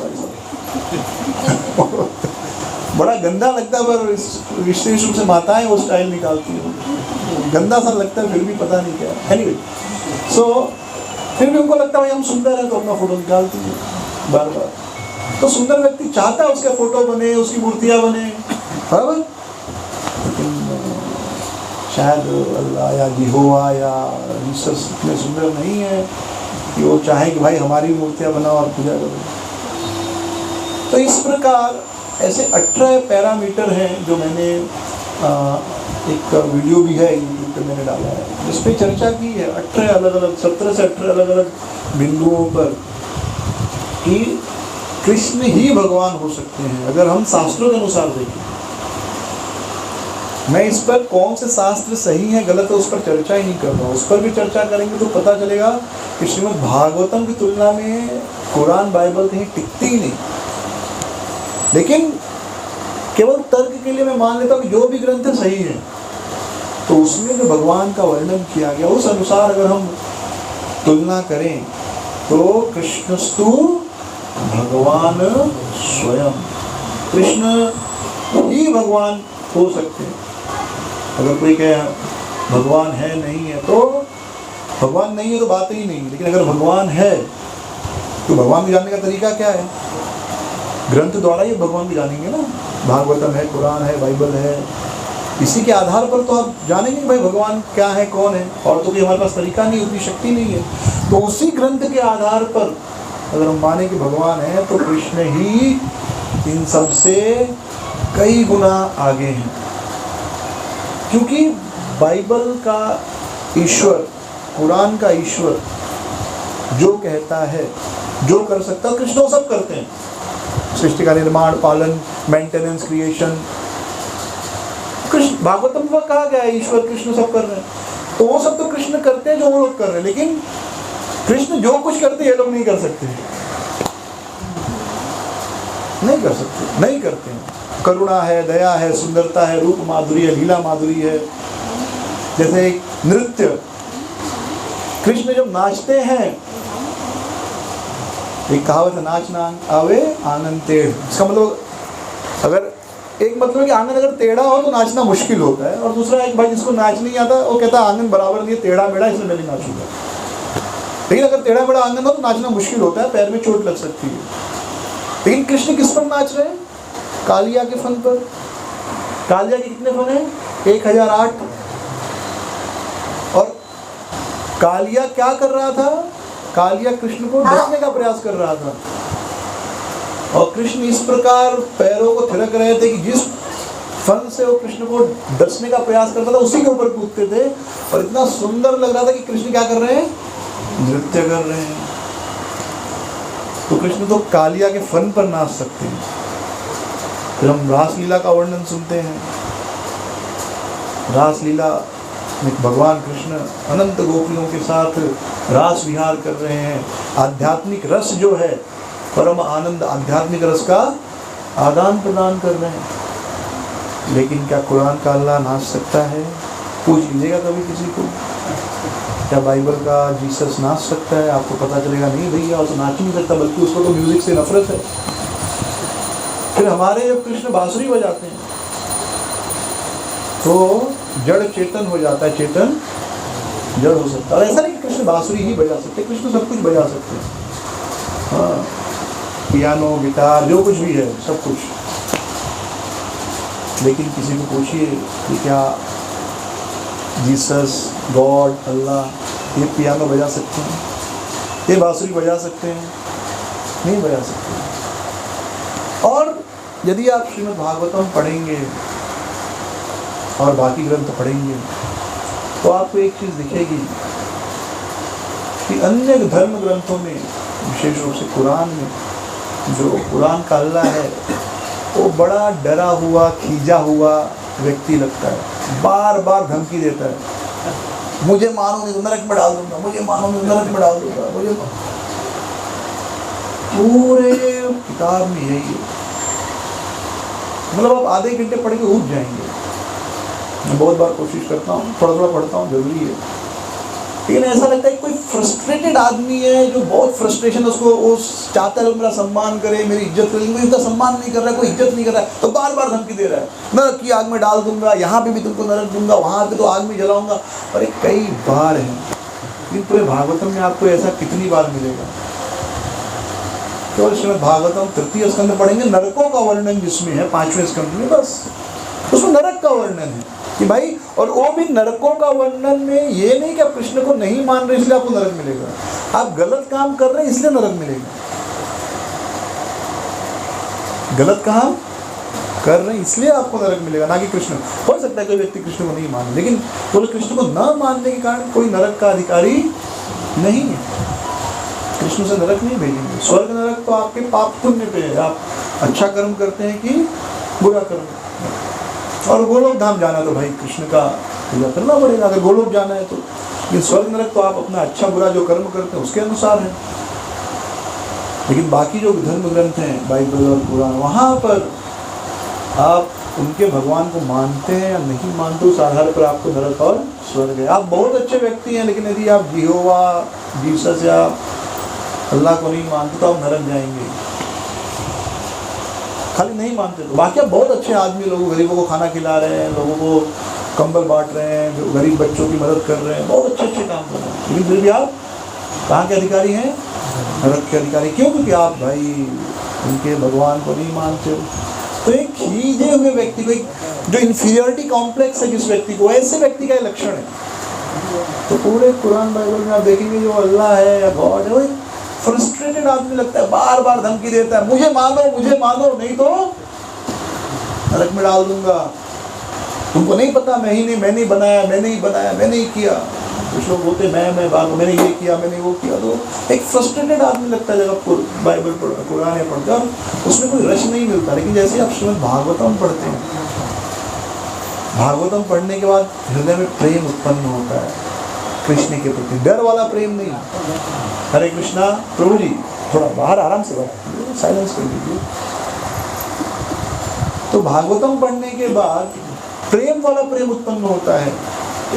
[SPEAKER 1] बड़ा गंदा लगता है, पर विशेष रूप से माताएं वो स्टाइल निकालती हैं, गंदा सा लगता है, फिर भी पता नहीं क्या। एनीवे, सो फिर भी उनको लगता है भाई हम सुंदर हैं तो अपना फोटो निकालती है बार बार। तो सुंदर व्यक्ति चाहता है उसके फोटो बने, उसकी मूर्तियाँ बने, बराबर। लेकिन शायद अल्लाह या यहोवा या जीसस इतने सुंदर नहीं है कि वो चाहे कि भाई हमारी मूर्तियाँ बनाओ और पूजा करो। तो इस प्रकार ऐसे 18 पैरामीटर हैं जो मैंने एक वीडियो भी है यूट्यूब पे मैंने डाला है, जिस पे चर्चा की है 18 अलग अलग 17 से 18 अलग अलग बिंदुओं पर कि कृष्ण ही भगवान हो सकते हैं अगर हम शास्त्रों के अनुसार देखें। मैं इस पर कौन से शास्त्र सही है गलत है उस पर चर्चा ही नहीं कर रहा हूँ, उस पर भी चर्चा करेंगे तो पता चलेगा कि श्रीमद् भागवतम की तुलना में कुरान बाइबल कहीं टिकती ही नहीं। लेकिन केवल तर्क के लिए मैं मान लेता हूँ कि जो भी ग्रंथ सही है तो उसमें जो भगवान का वर्णन किया गया उस अनुसार अगर हम तुलना करें तो कृष्णस्तु भगवान स्वयं, कृष्ण ही भगवान हो सकते हैं। अगर कोई कहे भगवान है नहीं है तो भगवान नहीं है तो बात ही नहीं, लेकिन अगर भगवान है तो भगवान को जानने का तरीका क्या है? ग्रंथ द्वारा ही भगवान को जानेंगे ना। भागवतम है, कुरान है, बाइबल है, इसी के आधार पर तो आप जानेंगे कि भाई भगवान क्या है, कौन है। और तो कोई हमारे पास तरीका नहीं, उतनी शक्ति नहीं है। तो उसी ग्रंथ के आधार पर अगर हम माने कि भगवान है तो कृष्ण ही इन सब से कई गुना आगे हैं, क्योंकि बाइबल का ईश्वर, कुरान का ईश्वर जो कहता है, जो कर सकता है, कृष्ण वो सब करते हैं। सृष्टि का निर्माण, पालन, मेंटेनेंस, क्रिएशन, कृष्ण भागवतम में कहा गया है ईश्वर कृष्ण सब कर रहे हैं। तो वो सब तो कृष्ण करते हैं जो वो लोग कर रहे हैं, लेकिन कृष्ण जो कुछ करते हैं ये लोग नहीं कर सकते, नहीं कर सकते, नहीं करते हैं। करुणा है, दया है, सुंदरता है, रूप माधुरी है, लीला माधुरी है। जैसे एक नृत्य कृष्ण जब नाचते हैं, एक कहावत है, नाचना आवे आंगन टेढ़। इसका मतलब, अगर एक मतलब है कि आंगन अगर टेढ़ा हो तो नाचना मुश्किल होता है, और दूसरा एक भाई जिसको नाच नहीं आता वो कहता है आंगन बराबर नहीं है, टेढ़ा मेढ़ा, इसलिए मैं नहीं नाचूंगा। लेकिन अगर टेढ़ा मेढ़ा आंगन हो तो नाचना मुश्किल होता है, पैर में चोट लग सकती है। लेकिन कृष्ण किस पर नाच रहे हैं? कालिया के फन पर। कालिया के कितने फन हैं? 1008। और कालिया क्या कर रहा था? कालिया कृष्ण को डसने का प्रयास कर रहा था, और कृष्ण इस प्रकार पैरों को थिरक रहे थे कि जिस फन से वो कृष्ण को डसने का प्रयास करता था उसी के ऊपर कूदते थे, और इतना सुंदर लग रहा था कि कृष्ण क्या कर रहे हैं? नृत्य कर रहे हैं। तो कृष्ण तो कालिया के फन पर नाच सकते हैं। फिर हम रासलीला का वर्णन सुनते हैं। रासलीला में भगवान कृष्ण अनंत गोपियों के साथ रास विहार कर रहे हैं। आध्यात्मिक रस जो है, परम आनंद, आध्यात्मिक रस का आदान प्रदान कर रहे हैं। लेकिन क्या कुरान का अल्लाह नाच सकता है? पूछ लीजिएगा कभी किसी को, क्या बाइबल का जीसस नाच सकता है? आपको पता चलेगा नहीं भैया, वो तो नाच नहीं सकता, बल्कि उसको तो म्यूजिक से नफरत है। फिर हमारे जब कृष्ण बांसुरी बजाते हैं तो जड़ चेतन हो जाता है, चेतन जड़ हो सकता है। ऐसा नहीं कि कृष्ण बांसुरी ही बजा सकते, कृष्ण सब कुछ बजा सकते हैं। हाँ, पियानो, गिटार, जो कुछ भी है, सब कुछ। लेकिन किसी को पूछिए कि क्या जीसस, गॉड, अल्लाह ये पियानो बजा सकते हैं? ये बांसुरी बजा सकते हैं? नहीं बजा सकते। और यदि आप श्रीमद् भागवतम पढ़ेंगे और बाकी ग्रंथ पढ़ेंगे तो आपको एक चीज़ दिखेगी कि अन्य धर्म ग्रंथों में, विशेष रूप से कुरान में, जो कुरान का अल्लाह है वो बड़ा डरा हुआ, खींचा हुआ व्यक्ति लगता है। बार बार धमकी देता है, मुझे मानो नहीं तो नरक में डाल दूंगा, मुझे मानो नहीं तो नरक में डाल दूंगा, मुझे। पूरे किताब में यही है। मतलब आप आधे घंटे पढ़ के उठ जाएंगे। मैं बहुत बार कोशिश करता हूँ, थोड़ा थोड़ा पढ़ता हूँ, जरूरी है। लेकिन ऐसा लगता है कि कोई फ्रस्ट्रेटेड आदमी है जो बहुत फ्रस्ट्रेशन, उसको वो चाहता है मेरा सम्मान करे, मेरी इज्जत करे, लेकिन इतना सम्मान नहीं कर रहा है, कोई इज्जत नहीं कर रहा है, तो बार बार धमकी दे रहा है, नरक की आग में डाल दूंगा, यहाँ पे भी तुमको नरक दूंगा, वहाँ पे तो आग में जलाऊंगा। और ये कई बार है। लेकिन पूरे भागवतम में आपको ऐसा कितनी बार मिलेगा? केवल श्रीमद् भागवतम 3य स्कंद पढ़ेंगे, नरकों का वर्णन जिसमें है 5वें स्कंद में, बस उसमें नरक का वर्णन है कि भाई, और वो भी नरकों का वर्णन में ये नहीं कि आप कृष्ण को नहीं मान रहे इसलिए आपको नरक मिलेगा, आप गलत काम कर रहे हैं इसलिए नरक मिलेगा। गलत काम कर रहे हैं इसलिए आपको नरक मिलेगा, ना कि कृष्ण। हो सकता है कोई व्यक्ति कृष्ण को नहीं माने, लेकिन केवल कृष्ण को न मानने के कारण कोई नरक का अधिकारी नहीं है। कृष्ण से नरक नहीं भेजेंगे। स्वर्ग नरक तो आपके पाप पुण्य पे है, आप अच्छा कर्म करते हैं कि बुरा कर्म। और गोलोक धाम जाना तो भाई कृष्ण का पूजा करना पड़ेगा, अगर गोलोक जाना है तो। लेकिन स्वर्ग नरक तो आप अपना अच्छा बुरा जो कर्म करते हैं उसके अनुसार है। लेकिन बाकी जो धर्म ग्रंथ हैं, बाइबल और कुरान, वहाँ पर आप उनके भगवान को मानते हैं या नहीं मानते, उस आधार पर आपको नरक और स्वर्ग है। आप बहुत अच्छे व्यक्ति हैं, लेकिन यदि आप यहोवा, जीसस या अल्लाह को नहीं मानते तो आप नरक जाएंगे। खाली नहीं मानते तो बाकी आप बहुत अच्छे आदमी, लोगों गरीबों को खाना खिला रहे हैं, लोगों को कंबल बांट रहे हैं, जो गरीब बच्चों की मदद कर रहे हैं, बहुत अच्छे अच्छे काम कर रहे हैं, लेकिन फिर भी आप कहाँ के अधिकारी हैं? नरक के अधिकारी। क्यों? क्योंकि आप भाई उनके भगवान को नहीं मानते हो। तो एक खींचे हुए व्यक्ति को, जो इन्फीरियरिटी कॉम्प्लेक्स है जिस व्यक्ति को, ऐसे व्यक्ति का लक्षण है। तो पूरे कुरान बाइबल में आप देखेंगे जो अल्लाह है या गॉड है, वो एक फ्रस्ट्रेटेड आदमी लगता है, बार बार धमकी देता है, मुझे मानो नहीं तो नरक में डाल दूंगा, तुमको नहीं पता, मैं नहीं बनाया, मैंने ही किया। कुछ लोग बोलते मैं बार मैंने ये किया, मैंने वो किया। तो एक फ्रस्ट्रेटेड आदमी लगता है जब आप बाइबल कुरान पढ़ते हैं, उसमें कोई रस नहीं मिलता। लेकिन जैसे आप श्रीमद् भागवतम पढ़ते हैं, भागवतम पढ़ने के बाद हृदय में प्रेम उत्पन्न होता है कृष्ण के प्रति, डर वाला प्रेम नहीं। हरे कृष्णा। प्रभु जी थोड़ा बाहर आराम से बैठ, साइलेंस कर दीजिए। तो भागवतम पढ़ने के बाद प्रेम वाला प्रेम उत्पन्न होता है।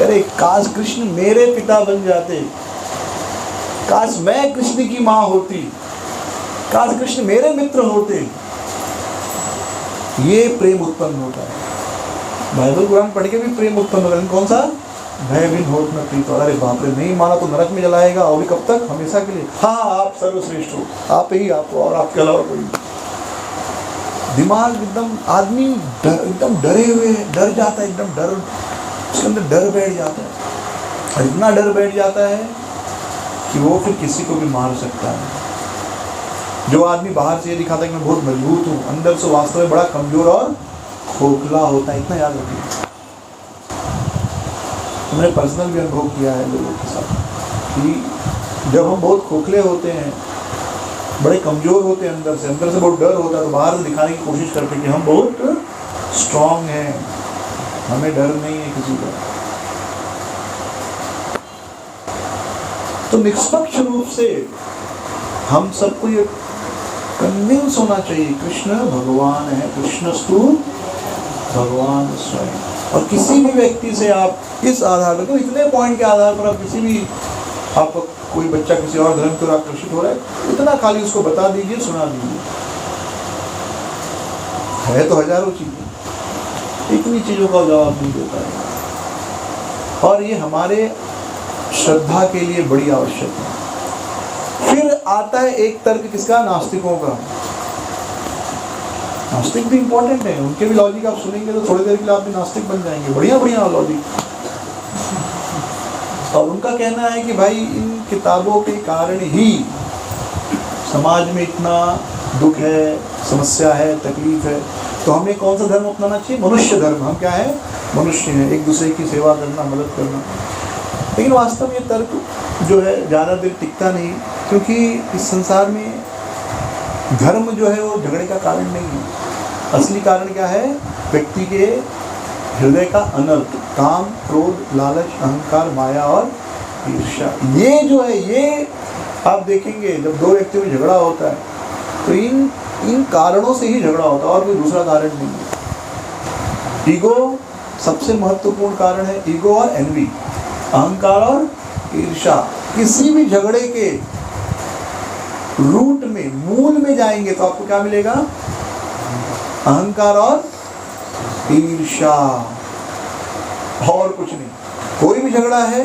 [SPEAKER 1] अरे काश कृष्ण मेरे पिता बन जाते, काश मैं कृष्ण की माँ होती, काश कृष्ण मेरे मित्र होते। ये प्रेम उत्पन्न होता है। बाइबल कुरान पढ़ के भी प्रेम उत्पन्न होता है। कौन सा? भय बिन होत न प्रीत। अरे बाप रे, नहीं माना तो नरक में जलाएगा, और भी कब तक? हमेशा के लिए। हाँ, आप सर्वश्रेष्ठ हो, आप ही आप हो, और आपके अलावा कोई। दिमाग एकदम, आदमी एकदम डरे हुए, डर जाता है, एकदम डर, उसके अंदर डर बैठ जाता है, और इतना डर बैठ जाता है कि वो फिर किसी को भी मार सकता है। जो आदमी बाहर से ये दिखाता है कि मैं बहुत मजबूत हूँ, अंदर से वास्तव में बड़ा कमजोर और खोखला होता है। इतना याद रखिए। मैंने पर्सनल भी अनुभव किया है लोगों के साथ कि जब हम बहुत खोखले होते हैं, बड़े कमज़ोर होते हैं, अंदर से बहुत डर होता है, तो बाहर से दिखाने की कोशिश करते हैं कि हम बहुत स्ट्रांग हैं, हमें डर नहीं है किसी का। तो निष्पक्ष रूप से हम सबको ये कन्विंस होना चाहिए, कृष्ण भगवान है, कृष्णस्तु भगवान स्वयं। और किसी भी व्यक्ति से आप इस आधार पर, तो इतने पॉइंट के आधार पर आप किसी भी, आपका कोई बच्चा किसी और धर्म की ओर आकर्षित हो रहा है, इतना खाली उसको बता दीजिए, सुना दीजिए। है तो हजारों चीजें, इतनी चीजों का जवाब नहीं देता है, और ये हमारे श्रद्धा के लिए बड़ी आवश्यक है। फिर आता है एक तर्क किसका? नास्तिकों का। नास्तिक भी इंपॉर्टेंट है, उनके भी लॉजिक आप सुनेंगे तो थोड़ी देर के लिए आप भी नास्तिक बन जाएंगे। बढ़िया बढ़िया लॉजिक। और उनका कहना है कि भाई इन किताबों के कारण ही समाज में इतना दुख है, समस्या है, तकलीफ है, तो हमें कौन सा धर्म अपनाना चाहिए? मनुष्य धर्म। हम क्या है? मनुष्य हैं, एक दूसरे की सेवा करना, मदद करना। लेकिन वास्तव में ये तर्क जो है ज़्यादा देर टिकता नहीं, क्योंकि इस संसार में धर्म जो है वो झगड़े का कारण नहीं है। असली कारण क्या है? व्यक्ति के हृदय का अनर्थ, काम, क्रोध, लालच, अहंकार, माया और ईर्ष्या। ये जो है, ये आप देखेंगे जब दो व्यक्तियों में झगड़ा होता है तो इन कारणों से ही झगड़ा होता है, और कोई दूसरा कारण नहीं है। ईगो सबसे महत्वपूर्ण कारण है, ईगो और एनवी, अहंकार और ईर्ष्या। किसी भी झगड़े के रूट में, मूल में जाएंगे तो आपको क्या मिलेगा? अहंकार और ईर्ष्या, और कुछ नहीं। कोई भी झगड़ा है,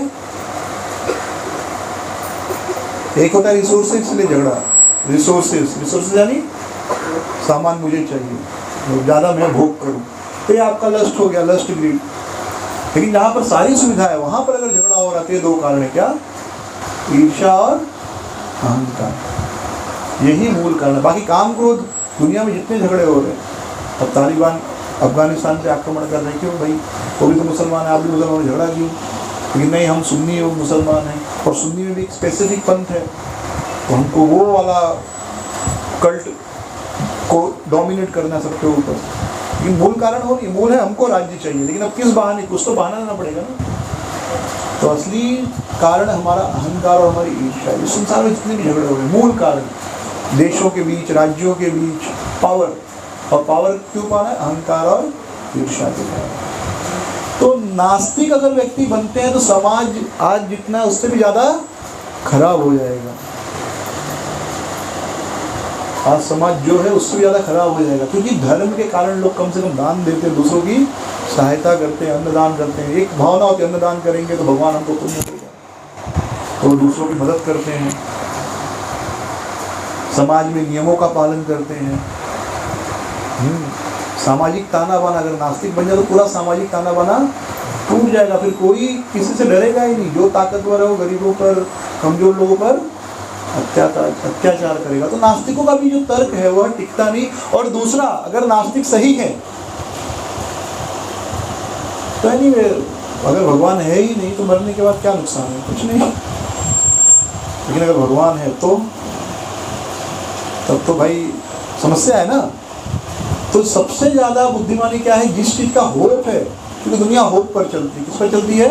[SPEAKER 1] एक होता है रिसोर्सेज के लिए झगड़ा, रिसोर्सेज यानी सामान मुझे चाहिए, ज़्यादा मैं भोग करूं, तो ये आपका लस्ट हो गया, लस्ट ग्रीड। लेकिन जहाँ पर सारी सुविधा है वहाँ पर अगर झगड़ा हो रहा है, दो कारण है क्या? ईर्ष्या और अहंकार। यही मूल कारण है। बाकी काम क्रोध, दुनिया में जितने झगड़े हो रहे हैं, अब तालिबान अफगानिस्तान पे आक्रमण कर रहे हैं, क्यों भाई? वो भी तो मुसलमान है, आप भी मुसलमान, झगड़ा क्यों? लेकिन नहीं, हम सुन्नी हो, मुसलमान हैं, और सुन्नी में भी एक स्पेसिफिक पंथ है, तो हमको वो वाला कल्ट को डोमिनेट करना सबके ऊपर। ये मूल कारण हो नहीं, मूल है हमको राज्य चाहिए, लेकिन अब किस बहाने? कुछ तो बहाना देना पड़ेगा ना। तो असली कारण हमारा अहंकार और हमारी ईर्ष्या। इस संसार में जितने भी झगड़े हो रहे हैं, मूल कारण देशों के बीच, राज्यों के बीच, पावर, और पावर क्यों पाना है? अहंकार और ईर्ष्या के कारण। तो नास्तिक अगर व्यक्ति बनते हैं तो समाज आज जितना है उससे भी ज़्यादा खराब हो जाएगा। आज समाज जो है उससे भी ज़्यादा खराब हो जाएगा, क्योंकि धर्म के कारण लोग कम से कम दान देते हैं, दूसरों की सहायता करते हैं, अन्नदान करते हैं। एक भावना होती है, अन्नदान करेंगे तो भगवान हमको पुण्य देगा, तो दूसरों की मदद करते हैं, समाज में नियमों का पालन करते हैं। सामाजिक ताना बाना, अगर नास्तिक बन जाए तो पूरा सामाजिक ताना बाना टूट जाएगा, फिर कोई किसी से डरेगा ही नहीं। जो ताकतवर है वो गरीबों पर, कमजोर लोगों पर अत्याचार करेगा। तो नास्तिकों का भी जो तर्क है वह टिकता नहीं। और दूसरा, अगर नास्तिक सही है तो एनीवे, अगर भगवान है ही नहीं तो मरने के बाद क्या नुकसान है? कुछ नहीं। लेकिन अगर भगवान है तो तब तो भाई समस्या है ना। तो सबसे ज़्यादा बुद्धिमानी क्या है? जिस चीज़ का होप है, क्योंकि दुनिया होप पर चलती है। किस पर चलती है?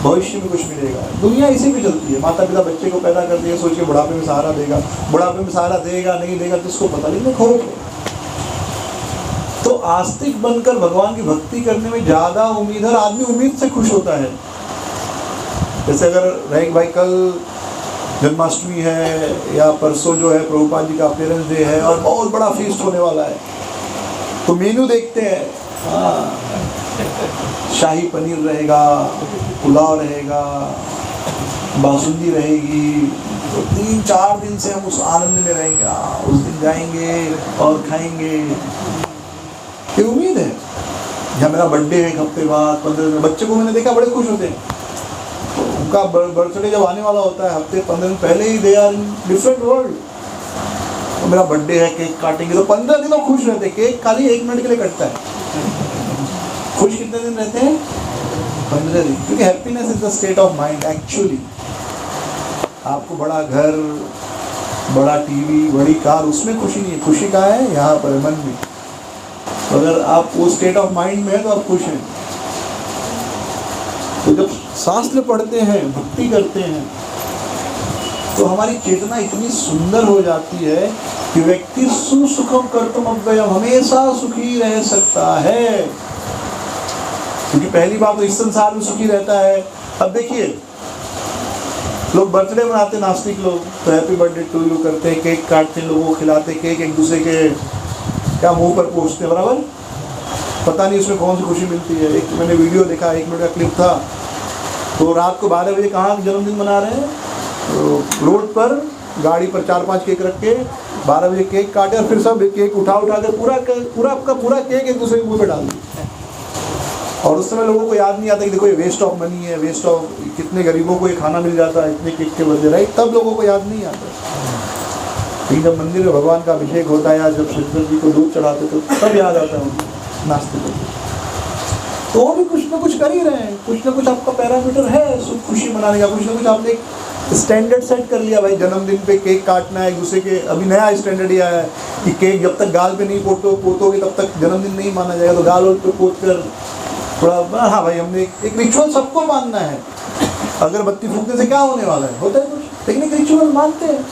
[SPEAKER 1] भविष्य में कुछ मिलेगा। दुनिया इसी पे चलती है। माता पिता बच्चे को पैदा करती है, सोच के बुढ़ापे में सहारा देगा, बुढ़ापे में सहारा देगा नहीं देगा किसको पता, लेकिन होप है। तो आस्तिक बनकर भगवान की भक्ति करने में ज़्यादा उम्मीद है, आदमी उम्मीद से खुश होता है। जैसे अगर रहे भाई कल जन्माष्टमी है या परसों जो है प्रभुपाद जी का अपीयरेंस डे है और बहुत बड़ा फीस्ट होने वाला है, तो मेन्यू देखते हैं। हाँ, शाही पनीर रहेगा, पुलाव रहेगा, बासुंदी रहेगी, तो 3-4 दिन से हम उस आनंद में रहेंगे। उस दिन जाएंगे और खाएंगे, ये उम्मीद है। या मेरा बर्थडे है एक हफ्ते बाद, 15 दिन, बच्चे को मैंने देखा बड़े खुश होते हैं। उनका बर्थडे जब आने वाला होता है हफ्ते 15 दिन पहले ही, they are in different world. तो मेरा बर्थडे है, केक काटेंगे, तो 15 दिन वो खुश रहते हैं। केक खाली 1 मिनट के लिए कटता है, खुश कितने दिन रहते हैं? 15 दिन। क्योंकि happiness is the state of mind actually. आपको बड़ा घर, बड़ा टीवी, बड़ी कार, उसमें खुशी नहीं है। खुशी कहाँ है? यहाँ पर मन में। अगर आप वो स्टेट ऑफ माइंड में है तो आप खुश हैं। तो जब शास्त्र पढ़ते हैं, भक्ति करते हैं, तो हमारी चेतना इतनी सुंदर हो जाती है कि व्यक्ति सुसुखम कर्तुम अव्ययम, हमेशा सुखी रह सकता है। क्योंकि पहली बात तो इस संसार में सुखी रहता है। अब देखिए, लोग बर्थडे मनाते, नास्तिक लोग, तो हैप्पी बर्थडे टू यू करते हैं, केक काटते हैं, लोगों को खिलाते, केक एक दूसरे के क्या मुंह पर पोंछते हैं, बराबर। पता नहीं उसमें कौन सी खुशी मिलती है। एक मैंने वीडियो देखा, 1 मिनट का क्लिप था, तो रात को 12 बजे कहाँ जन्मदिन मना रहे हैं, तो रोड पर गाड़ी पर 4-5 केक रख के 12 बजे केक काटे और फिर सब केक उठा कर पूरा केक एक दूसरे के मुँह पे डाल दिया। और उस समय लोगों को याद नहीं आता कि देखो ये वेस्ट ऑफ मनी है, वेस्ट ऑफ, कितने गरीबों को ये खाना मिल जाता है इतने केक के बदले, राइट। तब लोगों को याद नहीं आता। लेकिन जब मंदिर में भगवान का अभिषेक होता है या जब शंकर जी को दूध चढ़ाते तो तब याद आता है नास्तिक को। तो वो भी कुछ ना कुछ कर ही रहे हैं, कुछ ना कुछ आपका पैरामीटर है सुख खुशी मनाने का, कुछ ना कुछ आपने एक स्टैंडर्ड सेट कर लिया। भाई जन्मदिन पे केक काटना है एक दूसरे के, अभी नया स्टैंडर्ड ये आया है कि केक जब तक गाल पे नहीं पोतोगे तब तक जन्मदिन नहीं माना जाएगा। तो गाल पे पोत कर थोड़ा, हाँ भाई हमने एक रिचुअल सबको मानना है। अगरबत्ती फूकने से क्या होने वाला है, होता है कुछ, लेकिन एक रिचुअल मानते हैं।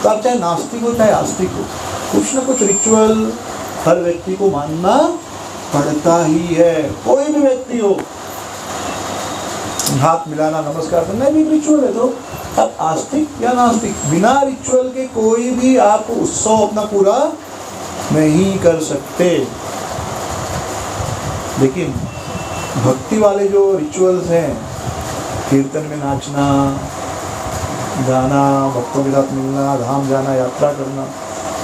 [SPEAKER 1] तो आप चाहे नास्तिक हो चाहे आस्तिक हो, कुछ ना कुछ रिचुअल हर व्यक्ति को मानना पड़ता ही है। कोई भी व्यक्ति हो, हाथ मिलाना, नमस्कार करना भी रिचुअल है। तो अब आस्तिक या नास्तिक, बिना रिचुअल के कोई भी आप उत्सव अपना पूरा नहीं कर सकते। लेकिन भक्ति वाले जो रिचुअल्स हैं, कीर्तन में नाचना, गाना, भक्तों के साथ मिलना, धाम जाना, यात्रा करना,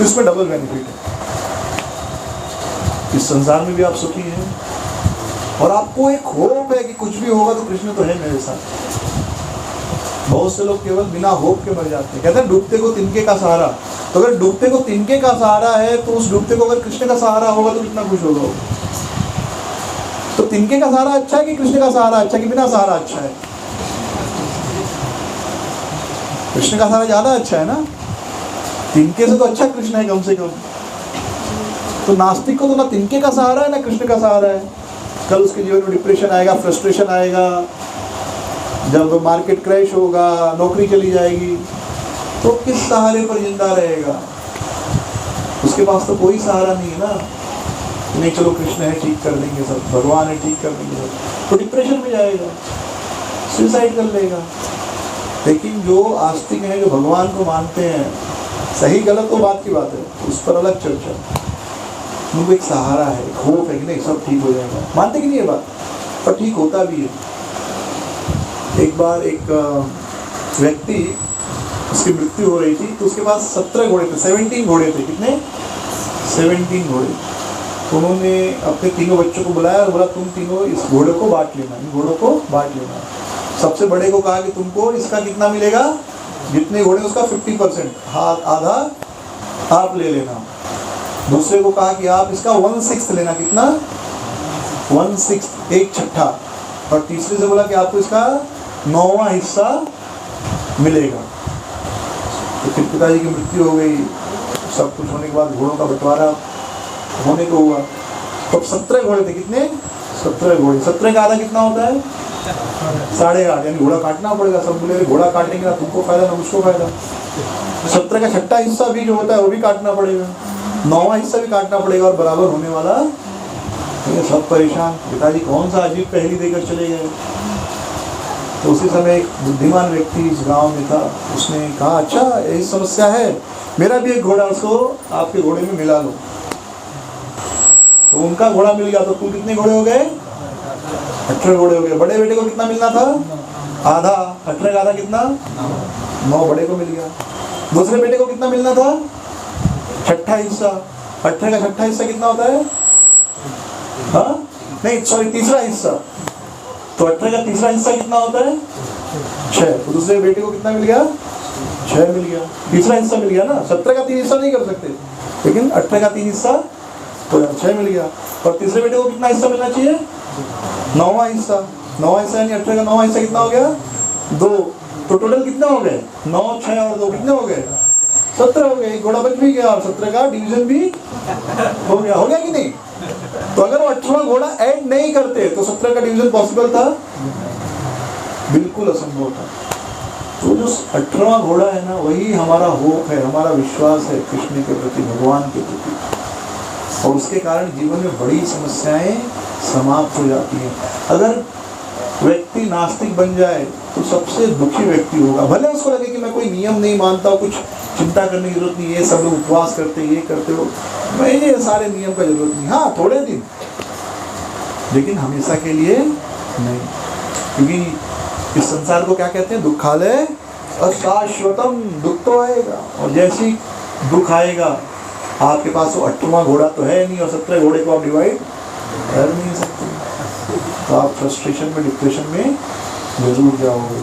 [SPEAKER 1] इसमें डबल बेनिफिट है। इस संसार में भी आप सुखी हैं और आपको एक होप है कि कुछ भी होगा तो कृष्ण तो है मेरे साथ। बहुत से लोग केवल बिना होप के मर जाते हैं। कहते हैं डूबते को तिनके का सहारा। तो अगर डूबते को तिनके का सहारा है तो उस डूबते को अगर कृष्ण का सहारा होगा तो कितना खुश होगा। तो तिनके का सहारा अच्छा है कि कृष्ण का सहारा अच्छा है कि बिना सहारा अच्छा है? कृष्ण का सहारा ज्यादा अच्छा है ना। तिनके से तो अच्छा कृष्ण है कम से कम। तो नास्तिक को तो ना तिनके का सहारा है ना कृष्ण का सहारा है। कल उसके जीवन में डिप्रेशन आएगा, फ्रस्ट्रेशन आएगा, जब मार्केट क्रैश होगा, नौकरी चली जाएगी, तो किस सहारे पर जिंदा रहेगा? उसके पास तो कोई सहारा नहीं है ना। नहीं चलो कृष्ण है, ठीक कर देंगे सब, भगवान है, ठीक कर देंगे सब, तो डिप्रेशन में जाएगा, सुसाइड कर लेगा। लेकिन जो आस्तिक हैं, जो भगवान को मानते हैं, सही गलत तो बात की बात है, उस पर अलग चर्चा, उनको एक सहारा है, एक होप है कि नहीं सब ठीक हो जाएगा। मानते कि नहीं ये बात, पर ठीक होता भी है। एक बार एक व्यक्ति, उसकी मृत्यु हो रही थी, तो उसके पास 17 घोड़े थे, 17 घोड़े थे। कितने? 17 घोड़े। तो उन्होंने अपने तीनों बच्चों को बुलाया और बोला तुम तीनों इस घोड़े को बांट लेना, इन घोड़ों को बांट लेना। सबसे बड़े को कहा कि तुमको इसका कितना मिलेगा, जितने घोड़े उसका 50%, हाथ आधा आप ले लेना। दूसरे को कहा कि आप इसका 1/6 लेना, कितना? 1/6, 1/6। और तीसरे से बोला कि आपको इसका 9वां हिस्सा मिलेगा। तो फिर पिताजी की मृत्यु हो गई, सब कुछ होने के बाद घोड़ों का बंटवारा होने को हुआ। तो 17 घोड़े थे, कितने? 17 घोड़े। 17 का आधा कितना होता है? 8.5, यानी घोड़ा काटना पड़ेगा। सब बोले घोड़ा काटेंगे ना तुमको फायदा ना मुझको फायदा। 17 का 6ठा हिस्सा भी जो होता है वो भी काटना पड़ेगा, 9वां हिस्सा भी काटना पड़ेगा और बराबर होने वाला। तो सब परेशान, पिताजी कौन सा अजीब पहेली देकर चले गए। तो उसी समय एक बुद्धिमान व्यक्ति इस गांव में था, उसने कहा अच्छा यही समस्या है, मेरा भी एक घोड़ा, उसको आपके घोड़े में मिला लो। तो उनका घोड़ा मिल गया, तो कुल कितने घोड़े हो गए? 18 घोड़े हो गए। बड़े बेटे को कितना मिलना था? आधा। 18 का आधा कितना? 9 बड़े को मिल गया। दूसरे बेटे को कितना मिलना था? छठा हिस्सा। 18 का छठा हिस्सा कितना होता है? हाँ नहीं सॉरी, तीसरा हिस्सा। तो 18 का तीसरा हिस्सा कितना होता है? 6। तो दूसरे बेटे को कितना मिल गया? 6 मिल गया, तीसरा हिस्सा मिल गया ना। 17 का 3 हिस्सा नहीं कर सकते, लेकिन 18 का 3 हिस्सा तो 6 मिल गया। और तीसरे बेटे को कितना हिस्सा मिलना चाहिए? 9वां हिस्सा। 9वां हिस्सा यानी 18 का 9वां हिस्सा कितना हो गया? 2। तो टोटल कितना हो गए? 9, 6 और 2 कितने हो गए? 17 हो गए। एक घोड़ा बच भी गया और 17 का डिवीजन भी हो गया कि नहीं? तो अगर वो 18वां घोड़ा ऐड नहीं करते तो 17 का डिवीजन पॉसिबल था? बिल्कुल असंभव था। तो जो 18वां घोड़ा है ना, वही हमारा होप है, हमारा विश्वास है कृष्ण के प्रति, भगवान के प्रति। और उसके कारण जीवन में बड़ी समस्याएं समाप्त हो जाती हैं। अगर व्यक्ति नास्तिक बन जाए तो सबसे दुखी व्यक्ति होगा। भले उसको लगे कि मैं कोई नियम नहीं मानता हूँ, कुछ चिंता करने की जरूरत नहीं, ये सब लोग उपवास करते, ये करते हो, मैं ये सारे नियम का जरूरत नहीं। हाँ थोड़े दिन, लेकिन हमेशा के लिए नहीं। क्योंकि इस संसार को क्या कहते हैं? दुखालय अशाश्वतम। दुख तो आएगा, और जैसे ही दुख आएगा आपके पास वो 18वां घोड़ा तो है नहीं, और 17 घोड़े को आप डिवाइड कर नहीं सकते, तो आप फ्रस्ट्रेशन में, डिप्रेशन में जरूर जाओगे।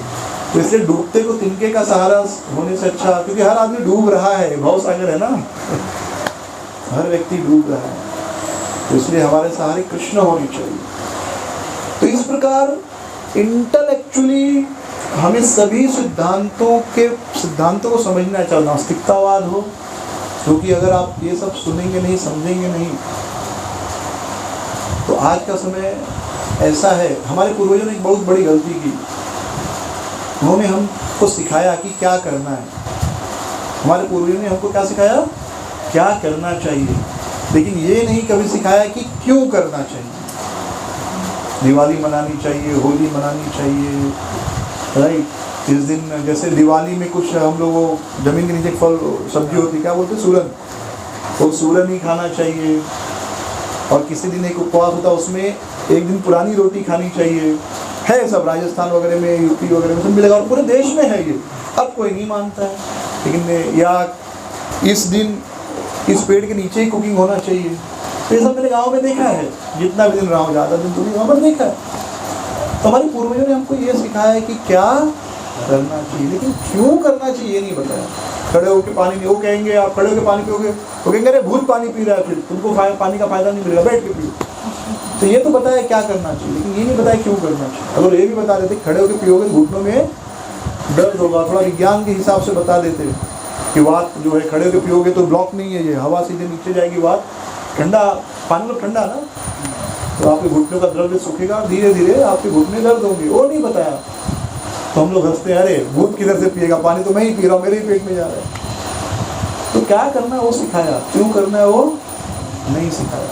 [SPEAKER 1] तो इसलिए डूबते को तिनके का सहारा होने से अच्छा, क्योंकि हर आदमी डूब रहा है, भव सागर है ना, हर व्यक्ति डूब रहा है, तो इसलिए हमारे सहारे कृष्ण होनी चाहिए। तो इस प्रकार इंटेलेक्चुअली हमें सभी सिद्धांतों को समझना चाहिए। नास्तिकतावाद हो, क्योंकि अगर आप ये सब सुनेंगे नहीं, समझेंगे नहीं, तो आज का समय ऐसा है। हमारे पूर्वजों ने एक बहुत बड़ी गलती की, उन्होंने हमको सिखाया कि क्या करना है। हमारे पूर्वजों ने हमको क्या सिखाया? क्या करना चाहिए, लेकिन ये नहीं कभी सिखाया कि क्यों करना चाहिए। दिवाली मनानी चाहिए, होली मनानी चाहिए, राइट। इस दिन जैसे दिवाली में कुछ हम लोग जमीन के नीचे फल सब्जी होती, क्या बोलते? सूरन। तो सूरन ही खाना चाहिए। और किसी दिन एक उपवास होता, उसमें एक दिन पुरानी रोटी खानी चाहिए। है सब राजस्थान वगैरह में, यूपी वगैरह में सब मिलेगा, और पूरे देश में है ये। अब कोई नहीं मानता है, लेकिन या इस दिन इस पेड़ के नीचे ही कुकिंग होना चाहिए। तो ये सब मैंने गाँव में देखा है, जितना भी दिन रहा हूँ, ज़्यादा दिन तो नहीं, वहाँ पर देखा है। तो हमारे पूर्वजों ने हमको ये सिखाया है कि क्या करना चाहिए, लेकिन क्यों करना चाहिए ये नहीं बताया। खड़े होकर पानी नहीं, वो कहेंगे आप खड़े होकर पानी पियोगे, वो कहेंगे अरे भूत पानी पी रहा है, फिर तुमको पानी का फायदा नहीं मिलेगा, बैठ के पियो। तो ये तो बताया क्या करना चाहिए, लेकिन ये नहीं बताया क्यों करना चाहिए। अगर ये भी बता देते खड़े होकर पियोगे घुटनों में दर्द होगा, थोड़ा विज्ञान के हिसाब से बता देते कि वात जो है खड़े होकर पियोगे तो ब्लॉक नहीं है, ये हवा सीधे नीचे जाएगी, वात ठंडा, पानी में ठंडा ना, तो आपके घुटनों का द्रव्य सूखेगा, धीरे धीरे आपके घुटने दर्द होंगे। वो नहीं बताया, तो हम लोग हंसते हैं, अरे भूत किधर से पिएगा पानी, तो मैं ही पी रहा हूँ, मेरे ही पेट में जा रहा है। तो क्या करना है वो सिखाया, क्यों करना है वो नहीं सिखाया।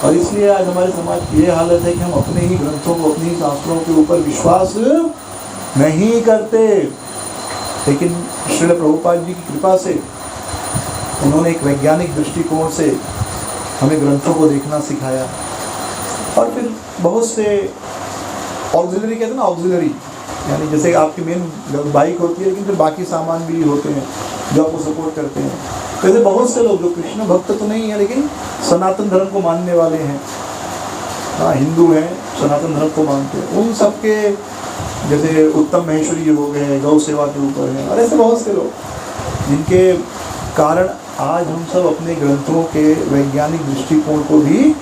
[SPEAKER 1] और इसलिए आज हमारे समाज की ये हालत है कि हम अपने ही ग्रंथों को, अपने ही शास्त्रों के ऊपर विश्वास नहीं करते। लेकिन श्रील प्रभुपाद जी की कृपा से उन्होंने एक वैज्ञानिक दृष्टिकोण से हमें ग्रंथों को देखना सिखाया। और फिर बहुत से ऑक्सिलरी कहते हैं ना, ऑक्सिलरी यानी जैसे आपकी मेन बाइक होती है, लेकिन फिर बाकी सामान भी होते हैं जो आपको सपोर्ट करते हैं। तो ऐसे बहुत से लोग जो कृष्ण भक्त तो नहीं है, लेकिन सनातन धर्म को मानने वाले हैं, हाँ हिंदू हैं, सनातन धर्म को मानते हैं, उन सबके जैसे उत्तम महेश्वरी जी हो गए, गौ सेवा के ऊपर हैं, और ऐसे बहुत से लोग जिनके कारण आज हम सब अपने ग्रंथों के वैज्ञानिक दृष्टिकोण को भी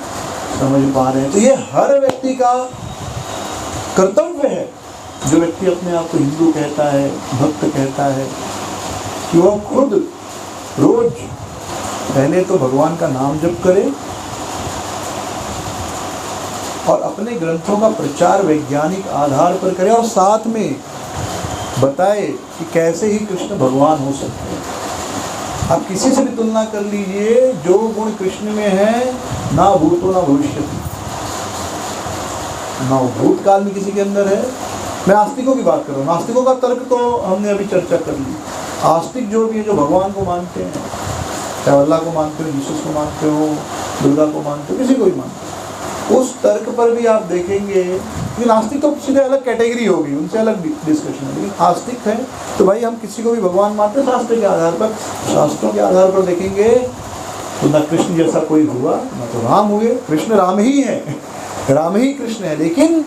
[SPEAKER 1] समझ पा रहे हैं। तो ये हर व्यक्ति का कर्तव्य है, जो व्यक्ति अपने आप को हिंदू कहता है, भक्त कहता है, कि वह खुद रोज पहले तो भगवान का नाम जप करे और अपने ग्रंथों का प्रचार वैज्ञानिक आधार पर करे, और साथ में बताए कि कैसे ही कृष्ण भगवान हो सकते हैं। आप किसी से भी तुलना कर लीजिए, जो गुण कृष्ण में है ना भूतो ना भविष्य, ना भूतकाल में किसी के अंदर है मैं आस्तिकों की बात कर रहा हूँ। नास्तिकों का तर्क तो हमने अभी चर्चा कर ली। आस्तिक जो भी है, जो भगवान को मानते हैं, चाहे अल्लाह को मानते हो, यीशु को मानते हो, दुर्गा को मानते हो, किसी को भी मानते हो, उस तर्क पर भी आप देखेंगे कि नास्तिक तो सीधे अलग कैटेगरी होगी, उनसे अलग डिस्कशन है। लेकिन आस्तिक है तो भाई हम किसी को भी भगवान मानते हैं शास्त्र के आधार पर। शास्त्रों के आधार पर देखेंगे तो न कृष्ण जैसा कोई हुआ, न तो राम हुए। कृष्ण राम ही है, राम ही कृष्ण है। लेकिन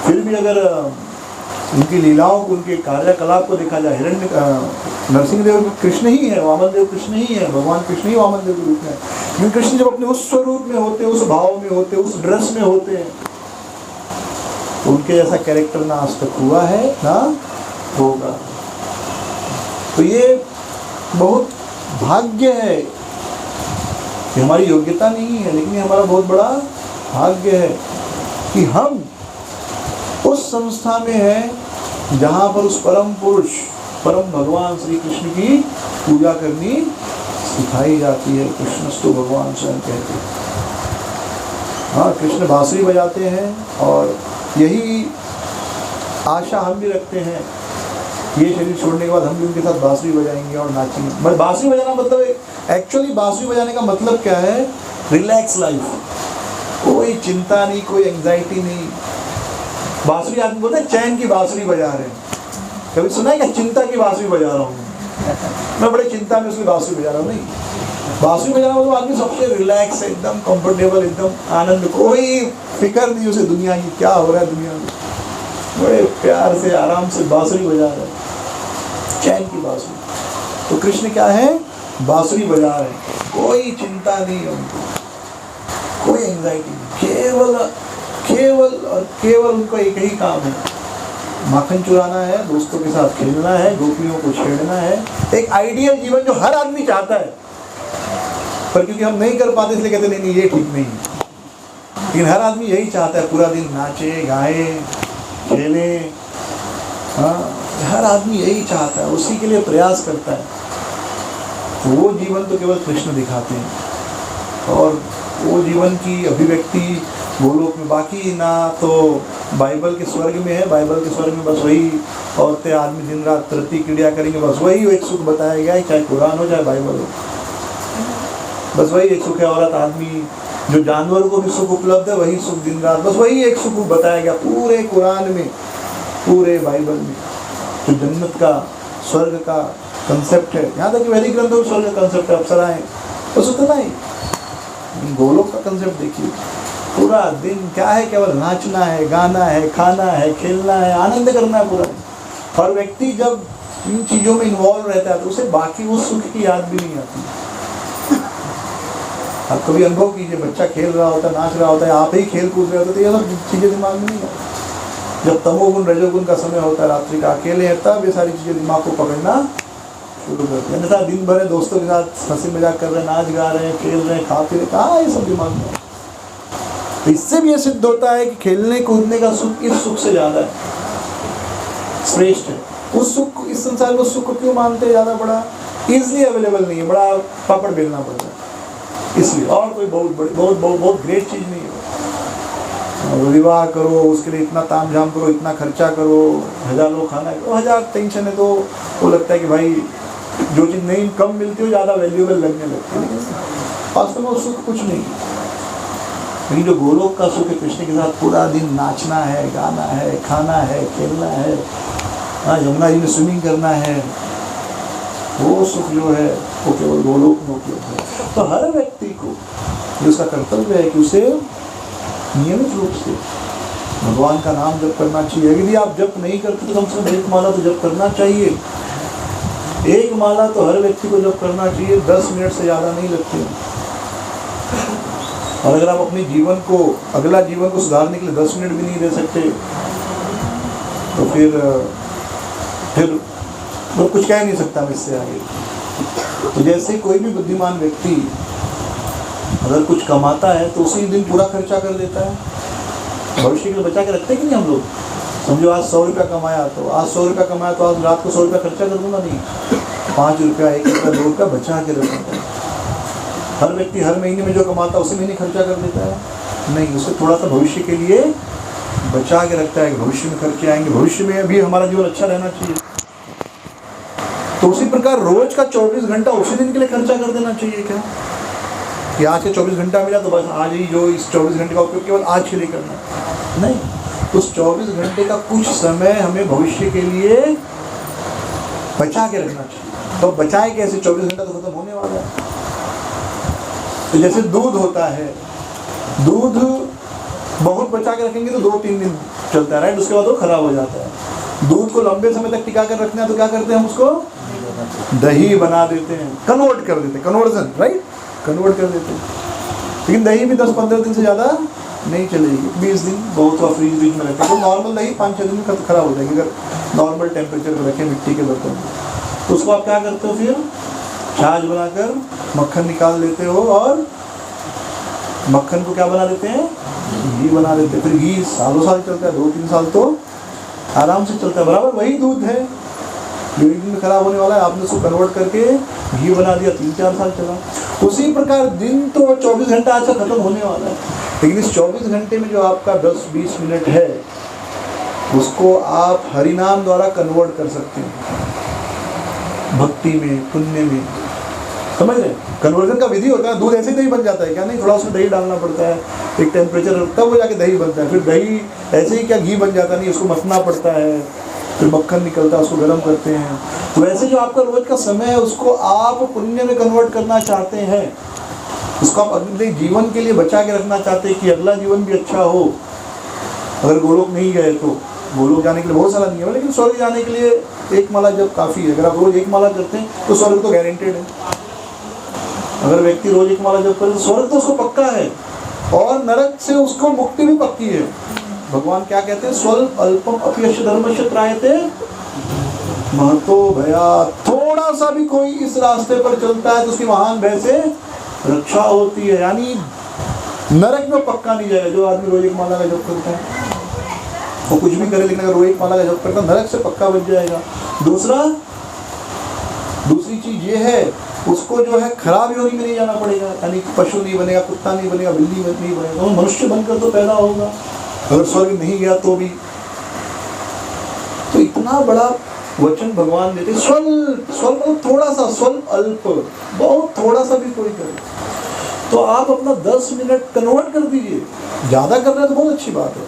[SPEAKER 1] फिर भी अगर उनकी लीलाओं को, उनके कार्यकलाप को देखा जाए, हिरण्य नरसिंहदेव कृष्ण ही है, वामन देव कृष्ण ही है, भगवान कृष्ण ही वामन देव के रूप में है। क्योंकि कृष्ण जब अपने उस स्वरूप में होते, उस भाव में होते, उस ड्रेस में होते हैं, तो उनके जैसा कैरेक्टर ना आज तक हुआ है ना होगा। तो ये बहुत भाग्य है कि हमारी योग्यता नहीं है, लेकिन ये हमारा बहुत बड़ा भाग्य है कि हम उस संस्था में हैं जहाँ पर उस परम पुरुष, परम भगवान श्री कृष्ण की पूजा करनी सिखाई जाती है। कृष्णस्तु भगवान स्वयं कहते हैं। हाँ, कृष्ण बांसुरी बजाते हैं और यही आशा हम भी रखते हैं, ये शरीर छोड़ने के बाद हम भी उनके साथ बांसुरी बजाएंगे और नाचेंगे। बट बांसुरी बजाना मतलब, एक्चुअली बांसुरी बजाने का मतलब क्या है? रिलैक्स लाइफ, कोई चिंता नहीं, कोई एंग्जाइटी नहीं। बांसुरी आदमी बोलते हैं चैन की बांसुरी बजा रहे हैं। कभी सुना है क्या? चिंता की बांसुरी बजा रहा हूँ मैं, बड़े चिंता में उसकी बांसुरी बजा रहा हूँ। नहीं, बांसुरी बजाना मतलब आदमी सबसे रिलैक्स है, एकदम कंफर्टेबल, एकदम आनंद, कोई फिक्र नहीं उसे दुनिया की, क्या हो रहा है दुनिया में। बड़े प्यार से आराम से बांसुरी बजा रहे हैं, चैन की बांसुरी। तो कृष्ण क्या है? बांसुरी बजा रहे हैं, कोई चिंता नहीं है उनको, कोई एंग्जाइटी नहीं। केवल और केवल उनका एक ही काम है, माखन चुराना है, दोस्तों के साथ खेलना है, गोपियों को छेड़ना है। एक आइडियल जीवन जो हर आदमी चाहता है, पर क्योंकि हम नहीं कर पाते इसलिए कहते नहीं ये ठीक नहीं है। लेकिन हर आदमी यही चाहता है, पूरा दिन नाचे गाए खेले। हाँ, हर आदमी यही चाहता है, उसी के लिए प्रयास करता है। तो वो जीवन तो केवल कृष्ण दिखाते हैं, और वो जीवन की अभिव्यक्ति गोलोक में, बाकी ना तो बाइबल के स्वर्ग में है। बाइबल के स्वर्ग में बस वही औरतें आदमी दिन रात प्रति क्रिया करेंगे, बस वही एक सुख बताया गया है, चाहे कुरान हो चाहे बाइबल हो। बस वही एक सुख है, औरत आदमी, जो जानवरों को भी सुख उपलब्ध है वही सुख दिन रात, बस वही एक सुख बताया गया पूरे कुरान में, पूरे बाइबल में। जो जन्नत का, स्वर्ग का कंसेप्ट है, यहाँ तक कि वैदिक ग्रंथों में स्वर्ग का कंसेप्ट है, अप्सराएं, बस उतना ही। गोलोक का कंसेप्ट देखिए, पूरा दिन क्या है? केवल नाचना है, गाना है, खाना है, खेलना है, आनंद करना है पूरा। और व्यक्ति जब इन चीज़ों में इन्वॉल्व रहता है तो उसे बाकी वो सुख की याद भी नहीं आती। आप कभी अनुभव कीजिए, बच्चा खेल रहा होता है, नाच रहा होता है, आप ही खेल कूद रहे होते, तो ये सब चीज़ें दिमाग में नहीं आती। जब तमोगुण रजोगुण का समय होता है, रात्रि का अकेले है, तब ये सारी चीज़ें दिमाग को पकड़ना शुरू करती है। अन्यथा दिन भर दोस्तों के साथ हंसी मजाक कर रहे हैं, नाच गा रहे हैं, खेल रहे हैं, खा पी रहे, कहाँ ये सब दिमाग में। तो इससे भी ये सिद्ध होता है कि खेलने कूदने का सुख इस सुख से ज़्यादा है, श्रेष्ठ है। उस सुख, इस संसार में सुख को क्यों मानते हैं ज़्यादा बड़ा? ईजिली अवेलेबल नहीं है, बड़ा पापड़ बेलना पड़ता है इसलिए, और कोई बहुत ग्रेट चीज़ नहीं है। विवाह करो, उसके लिए इतना ताम झाम करो, इतना खर्चा करो, 1000 लोग खाना करो, 1000 टेंशन है, तो वो लगता है कि भाई जो चीज़ नहीं कम मिलती हो ज़्यादा वैल्यूएबल लगने लगती है। वास्तव में वो सुख कुछ नहीं। लेकिन जो गोलोक का सुख है, कृष्ण के साथ पूरा दिन नाचना है, गाना है, खाना है, खेलना है, हाँ, यमुना जी में स्विमिंग करना है, वो सुख जो है वो केवल गोलोक में उपलब्ध है। तो हर व्यक्ति को जो उसका कर्तव्य है कि उसे नियमित रूप से भगवान का नाम जप करना चाहिए। यदि आप जप नहीं करते तो कम से कम एक माला तो जप करना चाहिए। एक माला तो हर व्यक्ति को जप करना चाहिए, 10 मिनट से ज़्यादा नहीं लगते। और अगर आप अपने जीवन को, अगला जीवन को सुधारने के लिए 10 मिनट भी नहीं दे सकते, तो फिर तो कुछ कह नहीं सकता मैं इससे आगे। तो जैसे कोई भी बुद्धिमान व्यक्ति अगर कुछ कमाता है तो उसी दिन पूरा खर्चा कर देता है। भविष्य के लिए बचा के रखते कि नहीं हम लोग? समझो आज 100 रुपया कमाया तो आज 100 रुपया कमाया तो आज रात को 100 रुपया खर्चा कर दूंगा नहीं, 5 रुपया, 1 रुपया, 2 रुपया बचा के रखूँगा। हर व्यक्ति हर महीने में जो कमाता है उसी महीने खर्चा कर देता है? नहीं, उसे थोड़ा सा भविष्य के लिए बचा के रखता है कि भविष्य में खर्चे आएंगे, भविष्य में भी हमारा जीवन अच्छा रहना चाहिए। तो उसी प्रकार रोज का 24 घंटा उसी दिन के लिए खर्चा कर देना चाहिए क्या, कि आज के 24 घंटा मिला तो बस आज ही जो इस 24 घंटे का उपयोग केवल आज के लिए करना है, नहीं। उस 24 घंटे का कुछ समय हमें भविष्य के लिए बचा के रखना चाहिए। तो बचाए कैसे, 24 घंटा तो खत्म होने वाला है। तो जैसे दूध होता है, दूध बहुत बचा के रखेंगे तो 2-3 दिन चलता है, राइट, उसके बाद वो खराब हो जाता है। दूध को लंबे समय तक टिका कर रखना है तो क्या करते हैं हम उसको दही बना देते हैं, कन्वर्ट कर देते हैं, कन्वर्जन, राइट, कन्वर्ट कर देते हैं। लेकिन दही भी 10-15 दिन से ज़्यादा नहीं चलेगी, 20 दिन बहुत हुआ, फ्रीज में रखते हैं। तो नॉर्मल दही 5-6 दिन में खराब हो जाएगी अगर नॉर्मल टेम्परेचर पर रखें मिट्टी के बर्तन में। तो उसको आप क्या करते हो, फिर छाछ बनाकर मक्खन निकाल लेते हो और मक्खन को क्या बना देते हैं, घी बना देते हैं। फिर घी सालों साल चलता है, 2-3 साल तो आराम से चलता है। बराबर वही दूध है जो एक दिन में खराब होने वाला है, आपने उसको कन्वर्ट करके घी बना दिया, 3-4 साल चला। उसी प्रकार दिन तो 24 घंटा आज खत्म होने वाला है, लेकिन इस 24 घंटे में जो आपका 10-20 मिनट है उसको आप हरिनाम द्वारा कन्वर्ट कर सकते हैं, भक्ति में, पुण्य में, समझ रहे। कन्वर्जन का विधि होता है, दूध ऐसे ही दही बन जाता है क्या, नहीं, थोड़ा उसमें दही डालना पड़ता है, एक टेम्परेचर तब वो जाके दही बनता है। फिर दही ऐसे ही क्या घी बन जाता नहीं, उसको मथना पड़ता है, फिर मक्खन निकलता है, उसको गर्म करते हैं। तो वैसे जो आपका रोज का समय है उसको आप पुण्य में कन्वर्ट करना चाहते हैं, उसको आप अगले जीवन के लिए बचा के रखना चाहते हैं कि अगला जीवन भी अच्छा हो। अगर गोलोक नहीं गए तो गोलोक जाने के लिए बहुत सारा नियम है, लेकिन स्वर्ग जाने के लिए एक माला जब काफ़ी है। अगर आप रोज एक माला करते हैं तो स्वर्ग तो गारंटेड है। अगर व्यक्ति रोज एक माला जब करे तो स्वर्ग तो उसको पक्का है, और नरक से उसको मुक्ति भी पक्की है। भगवान क्या कहते हैं, स्वल्प अल्पम अपयश धर्मस्य त्रायते महतो भया। थोड़ा सा भी कोई इस रास्ते पर चलता है तो उसकी महान भय से रक्षा होती है, यानी नरक में पक्का नहीं जाएगा। जो आदमी रोज एक माला का जप करता है वो कुछ भी करे, लेकिन अगर रोज एक माला का जप करता है नरक से पक्का बच जाएगा। दूसरी चीज ये है, उसको जो है खराब योनि में नहीं जाना पड़ेगा, यानी पशु नहीं बनेगा, कुत्ता नहीं बनेगा, बिल्ली नहीं बनेगा, वो मनुष्य बनकर तो पैदा होगा। अगर स्वर्ग नहीं गया तो भी, तो इतना बड़ा वचन भगवान देते। स्वल्प स्वल्प थोड़ा सा, स्वल्प अल्प, बहुत थोड़ा सा भी कोई करे तो आप अपना 10 मिनट कन्वर्ट कर दीजिए। ज़्यादा कर रहे हैं तो बहुत अच्छी बात है,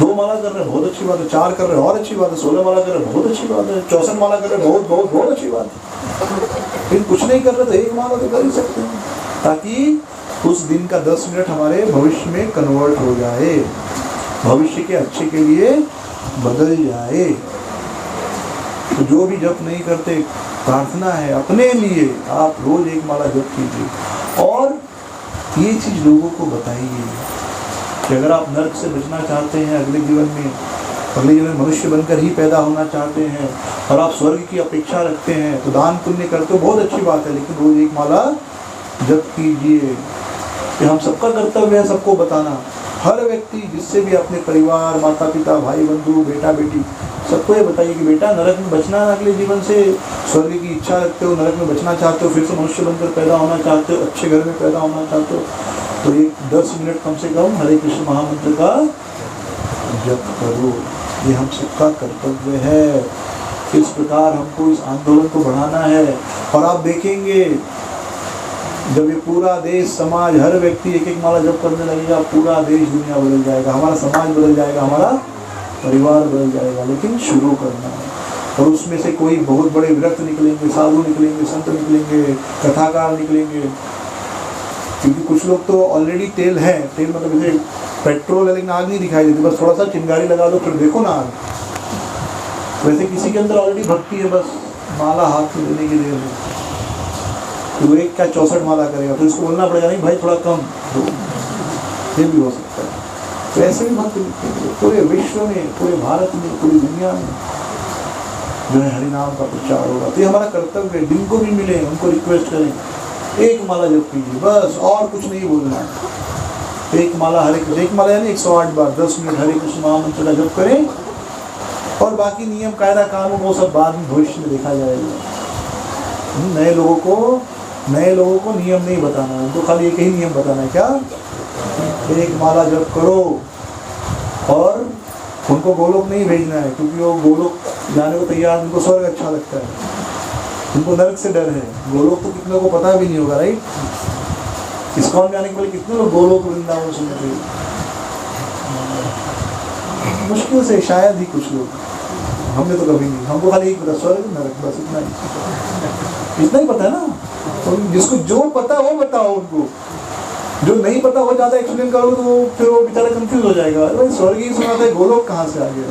[SPEAKER 1] 2 माला कर रहे हैं बहुत अच्छी बात है, 4 कर रहे हैं और अच्छी बात है, 16 माला कर रहे हैं बहुत अच्छी बात है, 64 माला कर रहे हैं बहुत बहुत बहुत अच्छी बात है। लेकिन कुछ नहीं कर रहे तो 1 माला तो कर ही सकते हैं, ताकि उस दिन का 10 मिनट हमारे भविष्य में कन्वर्ट हो जाए, भविष्य के अच्छे के लिए बदल जाए। तो जो भी जप नहीं करते, प्रार्थना है अपने लिए, आप रोज 1 माला जप कीजिए। और ये चीज़ लोगों को बताइए कि अगर आप नरक से बचना चाहते हैं, अगले जीवन में मनुष्य बनकर ही पैदा होना चाहते हैं और आप स्वर्ग की अपेक्षा रखते हैं, तो दान पुण्य करते हो बहुत अच्छी बात है, लेकिन रोज 1 माला जप कीजिए। कि हम सबका कर्तव्य है सबको बताना। हर व्यक्ति जिससे भी अपने परिवार, माता पिता, भाई बंधु, बेटा बेटी, सबको ये बताइए कि बेटा नरक में बचना है, अगले जीवन से स्वर्ग की इच्छा रखते हो, नरक में बचना चाहते हो, फिर से मनुष्य बनकर पैदा होना चाहते हो, अच्छे घर में पैदा होना चाहते हो, तो एक 10 मिनट कम से कम हरे कृष्ण महामंत्र का जप करो। ये हम सबका कर्तव्य है। इस प्रकार हमको इस आंदोलन को बढ़ाना है। और आप देखेंगे जब ये पूरा देश, समाज, हर व्यक्ति 1-1 माला जप करने लगेगा, पूरा देश दुनिया बदल जाएगा, हमारा समाज बदल जाएगा, हमारा परिवार बदल जाएगा। लेकिन शुरू करना है। और उसमें से कोई बहुत बड़े विरक्त निकलेंगे, साधु निकलेंगे, संत निकलेंगे, कथाकार निकलेंगे। क्योंकि कुछ लोग तो ऑलरेडी तेल है, तेल मतलब जैसे पेट्रोल है लेकिन आग नहीं दिखाई देती, बस थोड़ा सा चिंगारी लगा दो फिर देखो ना आग। वैसे किसी के अंदर ऑलरेडी भक्ति है, बस माला हाथ में देने के लिए है, तो वो एक क्या 64 माला करेगा, फिर उसको बोलना पड़ेगा नहीं भाई थोड़ा कम दो, ये भी हो सकता है। तो ऐसे भी भक्त पूरे विश्व में, पूरे भारत में, पूरी दुनिया में जो है हरिनाम का प्रचार होगा। तो ये हमारा कर्तव्य है। जिनको भी मिले उनको रिक्वेस्ट करें 1 माला जप कीजिए, बस और कुछ नहीं बोलना है। 1 माला हरे कृष्ण, 1 माला यानी 108 बार 10 मिनट हरे कृष्ण महामंत्र का जप करें। और बाकी नियम कायदा कानून वो सब बाद में भविष्य में देखा जाएगा। नए लोगों को नियम नहीं बताना है, उनको खाली एक ही नियम बताना है, क्या 1 माला जप करो, और उनको गोलोक नहीं भेजना है, क्योंकि वो गोलोक जाने को तैयार, उनको स्वर्ग अच्छा लगता है, उनको नरक से डर है। गोलोक तो कितने को पता भी नहीं होगा, राइट। इस्कॉन में आने के पहले कितने लोग गोलोक वृंदावन सुनते हैं, मुश्किल से शायद ही कुछ लोग। हमने तो कभी नहीं, हमको खाली एक पता, स्वर्ग नरक, बस इतना ही पता है ना। तो जिसको जो पता है वो बताओ, उनको जो नहीं पता वो ज़्यादा एक्सप्लेन करो तो वो फिर वो बेचारा कंफ्यूज हो जाएगा। अरे भाई स्वर्ग ही सुना था, गोलोक कहाँ से आ गया?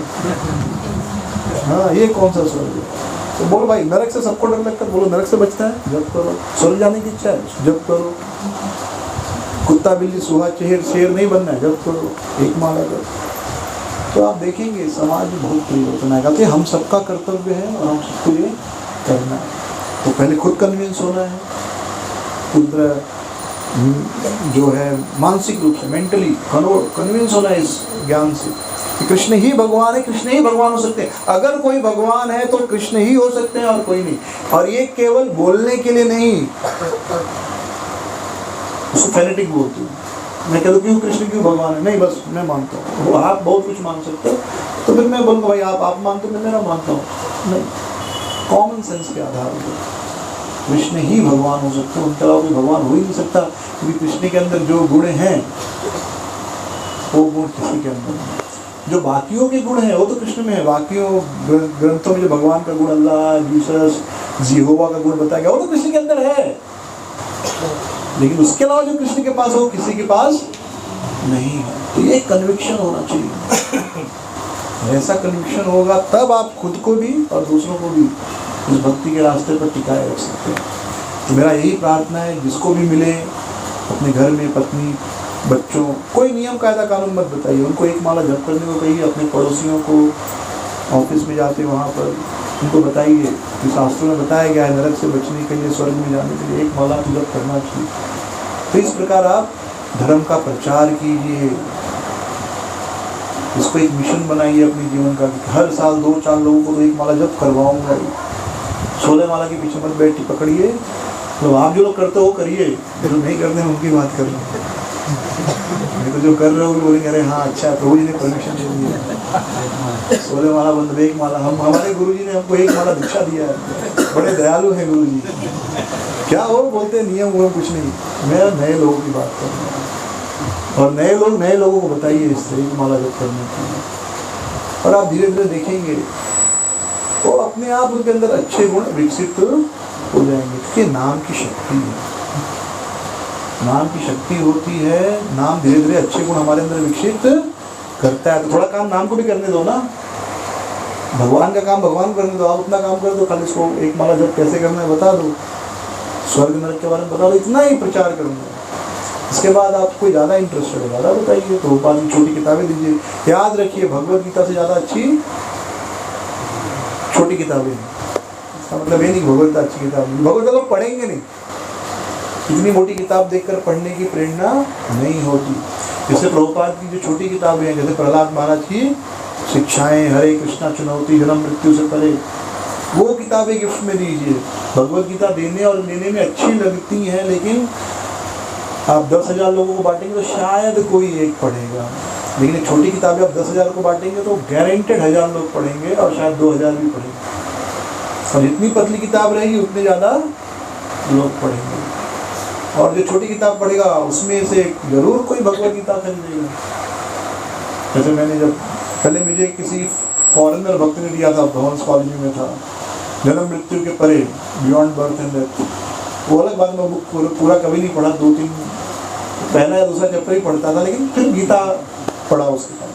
[SPEAKER 1] हाँ, ये कौन सा स्वर्ग है? तो बोलो भाई, नरक से सबको डर लगता है, बोलो नरक से बचता है, जब करो। स्वर्ग जाने की इच्छा है, जब करो। कुत्ता बिल्ली सुहा चेहर शेर नहीं बनना है, जब करो, एक माला करो। तो आप देखेंगे समाज में बहुत परिवर्तन आएगा। तो हम सबका कर्तव्य है और हम सबको ये करना है। तो पहले खुद कन्विंस होना है, खुद जो है मानसिक रूप से मेंटली कन्विंस होना है इस ज्ञान से कि कृष्ण ही भगवान है, कृष्ण ही भगवान हो सकते हैं। अगर कोई भगवान है तो कृष्ण ही हो सकते हैं और कोई नहीं। और ये केवल बोलने के लिए नहीं, उसको फैनेटिक बोलती हूँ मैं, कह दूँ क्यों कृष्ण क्यों भगवान है, नहीं बस मैं मानता हूँ। वो आप बहुत कुछ मान सकते हो, तो फिर मैं बोलूँगा भाई आप मानते हो, मैं मेरा मानता हूँ, नहीं। कॉमन सेंस के आधार पर कृष्ण ही भगवान हो सकते हैं, उनके अलावा कोई भगवान हो ही नहीं सकता। क्योंकि कृष्ण के अंदर जो गुण हैं वो गुण किसी के अंदर नहीं। जो बाकियों के गुण हैं वो तो कृष्ण में है। बाकियों ग्रंथों में जो भगवान का गुण, अल्लाह, जीसस, यहोवा का गुण बताया गया, वो तो कृष्ण के अंदर है। लेकिन उसके अलावा जो कृष्ण के पास हो किसी के पास नहीं है। तो ये कन्विक्शन होना चाहिए। ऐसा कन्विक्शन होगा तब आप खुद को भी और दूसरों को भी उस भक्ति के रास्ते पर टिकाए रख सकते हैं। तो मेरा यही प्रार्थना है, जिसको भी मिले अपने घर में पत्नी बच्चों, कोई नियम कायदा कानून मत बताइए, उनको एक माला जप करने को कहिए। अपने पड़ोसियों को, ऑफिस में जाते वहाँ पर उनको बताइए कि शास्त्रों में बताया गया है नरक से बचने के लिए, स्वर्ग में जाने के लिए एक माला जप करना चाहिए। तो इस प्रकार आप धर्म का प्रचार कीजिए, इसको एक मिशन बनाइए अपने जीवन का। हर साल 2-4 लोगों को तो एक माला जप करवाऊंगा। 16 माला के पीछे मत बैठी पकड़िए। तो आप जो लोग करते हो वो करिए, जो नहीं करते हैं उनकी बात कर लो। नहीं तो जो कर रहे हो वो बोलेंगे अरे हाँ अच्छा प्रभु जी ने परमिशन दे दिया, 16 माला बंद, एक माला। हमारे गुरु जी ने हमको एक माला दीक्षा दिया है, बड़े दयालु हैं गुरु जी। क्या हो बोलते हैं नियम वो कुछ नहीं। मैं नए लोगों की बात कर रहा हूँ, और नए लोगों को बताइए इस तरह की माला जप करने की। और आप धीरे धीरे देखेंगे तो अपने आप उनके अंदर अच्छे गुण विकसित हो जाएंगे। क्योंकि नाम की शक्ति है, नाम की शक्ति होती है। नाम धीरे धीरे अच्छे गुण हमारे अंदर विकसित करता है। तो थोड़ा काम नाम को भी करने दो ना, भगवान का काम भगवान करने दो। आप अपना काम कर दो, खाली इसको एक माला जप कैसे करना है बता दो, स्वर्ग नरक के बारे में बता दो, इतना ही प्रचार करना है। इसके बाद आपको ज़्यादा इंटरेस्टेड है, ज़्यादा बताइए। तो ऊपर छोटी किताबें दीजिए। याद रखिए भगवद गीता से ज़्यादा अच्छी छोटी किताबें हैं। इसका मतलब ये नहीं भगवद गीता अच्छी किताब नहीं, भगवद गीता लोग पढ़ेंगे नहीं। इतनी मोटी किताब देखकर पढ़ने की प्रेरणा नहीं होती। जैसे प्रभुपाद की जो छोटी किताबें हैं, जैसे प्रहलाद महाराज की शिक्षाएं, हरे कृष्णा चुनौती, जन्म मृत्यु से परे, वो किताबें गिफ्ट में दीजिए। भगवद गीता देने और लेने में अच्छी लगती हैं, लेकिन आप 10,000 लोगों को बांटेंगे तो शायद कोई एक पढ़ेगा। लेकिन एक छोटी किताबें आप 10,000 को बांटेंगे तो गारंटेड 1,000 लोग पढ़ेंगे और शायद 2,000 भी पढ़ेंगे। और जितनी पतली किताब रहेगी उतने ज़्यादा लोग पढ़ेंगे। और जो छोटी किताब पढ़ेगा उसमें से जरूर कोई भगवद गीता खरीदेगा। जैसे मैंने जब पहले मुझे किसी फॉरेनर भक्त ने दिया था, भवंस कॉलेज में था, जन्म मृत्यु के परे, बियॉन्ड बर्थ एंड डेथ। वो अलग बात, मैं बुक पूरा कभी नहीं पढ़ा, 2-3 पहला या दूसरा चैप्टर ही पढ़ता था, लेकिन फिर गीता पढ़ा उसके बाद।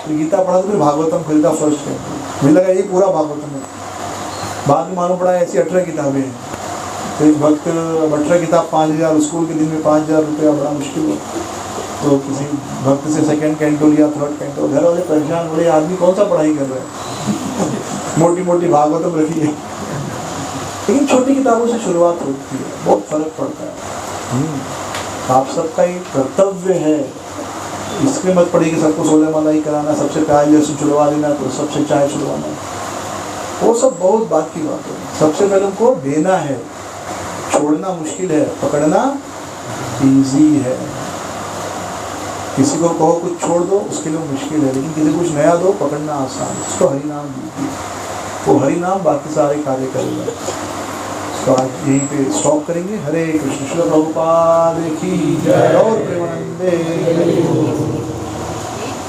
[SPEAKER 1] फिर गीता पढ़ा तो फिर भागवतम खरीदा फर्स्ट है। मुझे लगा ये पूरा भागवतम है। बाद में मालूम पड़ा ऐसी 18 किताबें हैं। तो एक भक्त 18 किताब 5,000, स्कूल के दिन में 5,000 रुपया बड़ा मुश्किल हो। तो किसी भक्त से सेकंड कैंटो लिया, थर्ड कैंटो। घर वाले परेशान, बोले आदमी कौन सा पढ़ाई कर रहा है, मोटी मोटी भागवतम रखी है। लेकिन छोटी किताबों से शुरुआत होती है, बहुत फर्क पड़ता है। आप सबका एक कर्तव्य है, इसमें मत पड़े कि सबको 16 माला ही कराना, सबसे प्यार जैसे छुड़वा देना, तो सबसे चाय छुड़वाना, वो सब बहुत बात की बात है। सबसे पहले उनको देना है, छोड़ना मुश्किल है, पकड़ना ईजी है। किसी को कहो कुछ छोड़ दो, उसके लिए मुश्किल है, लेकिन किसी को कुछ नया दो, पकड़ना आसान। उसको हरि नाम दीजिए, वो हरि नाम बाकी सारे कार्य करेगा। तो आज यहीं पे स्टॉप करेंगे। हरे कृष्ण। श्रील प्रभुपाद की जय। और प्रेमानंदे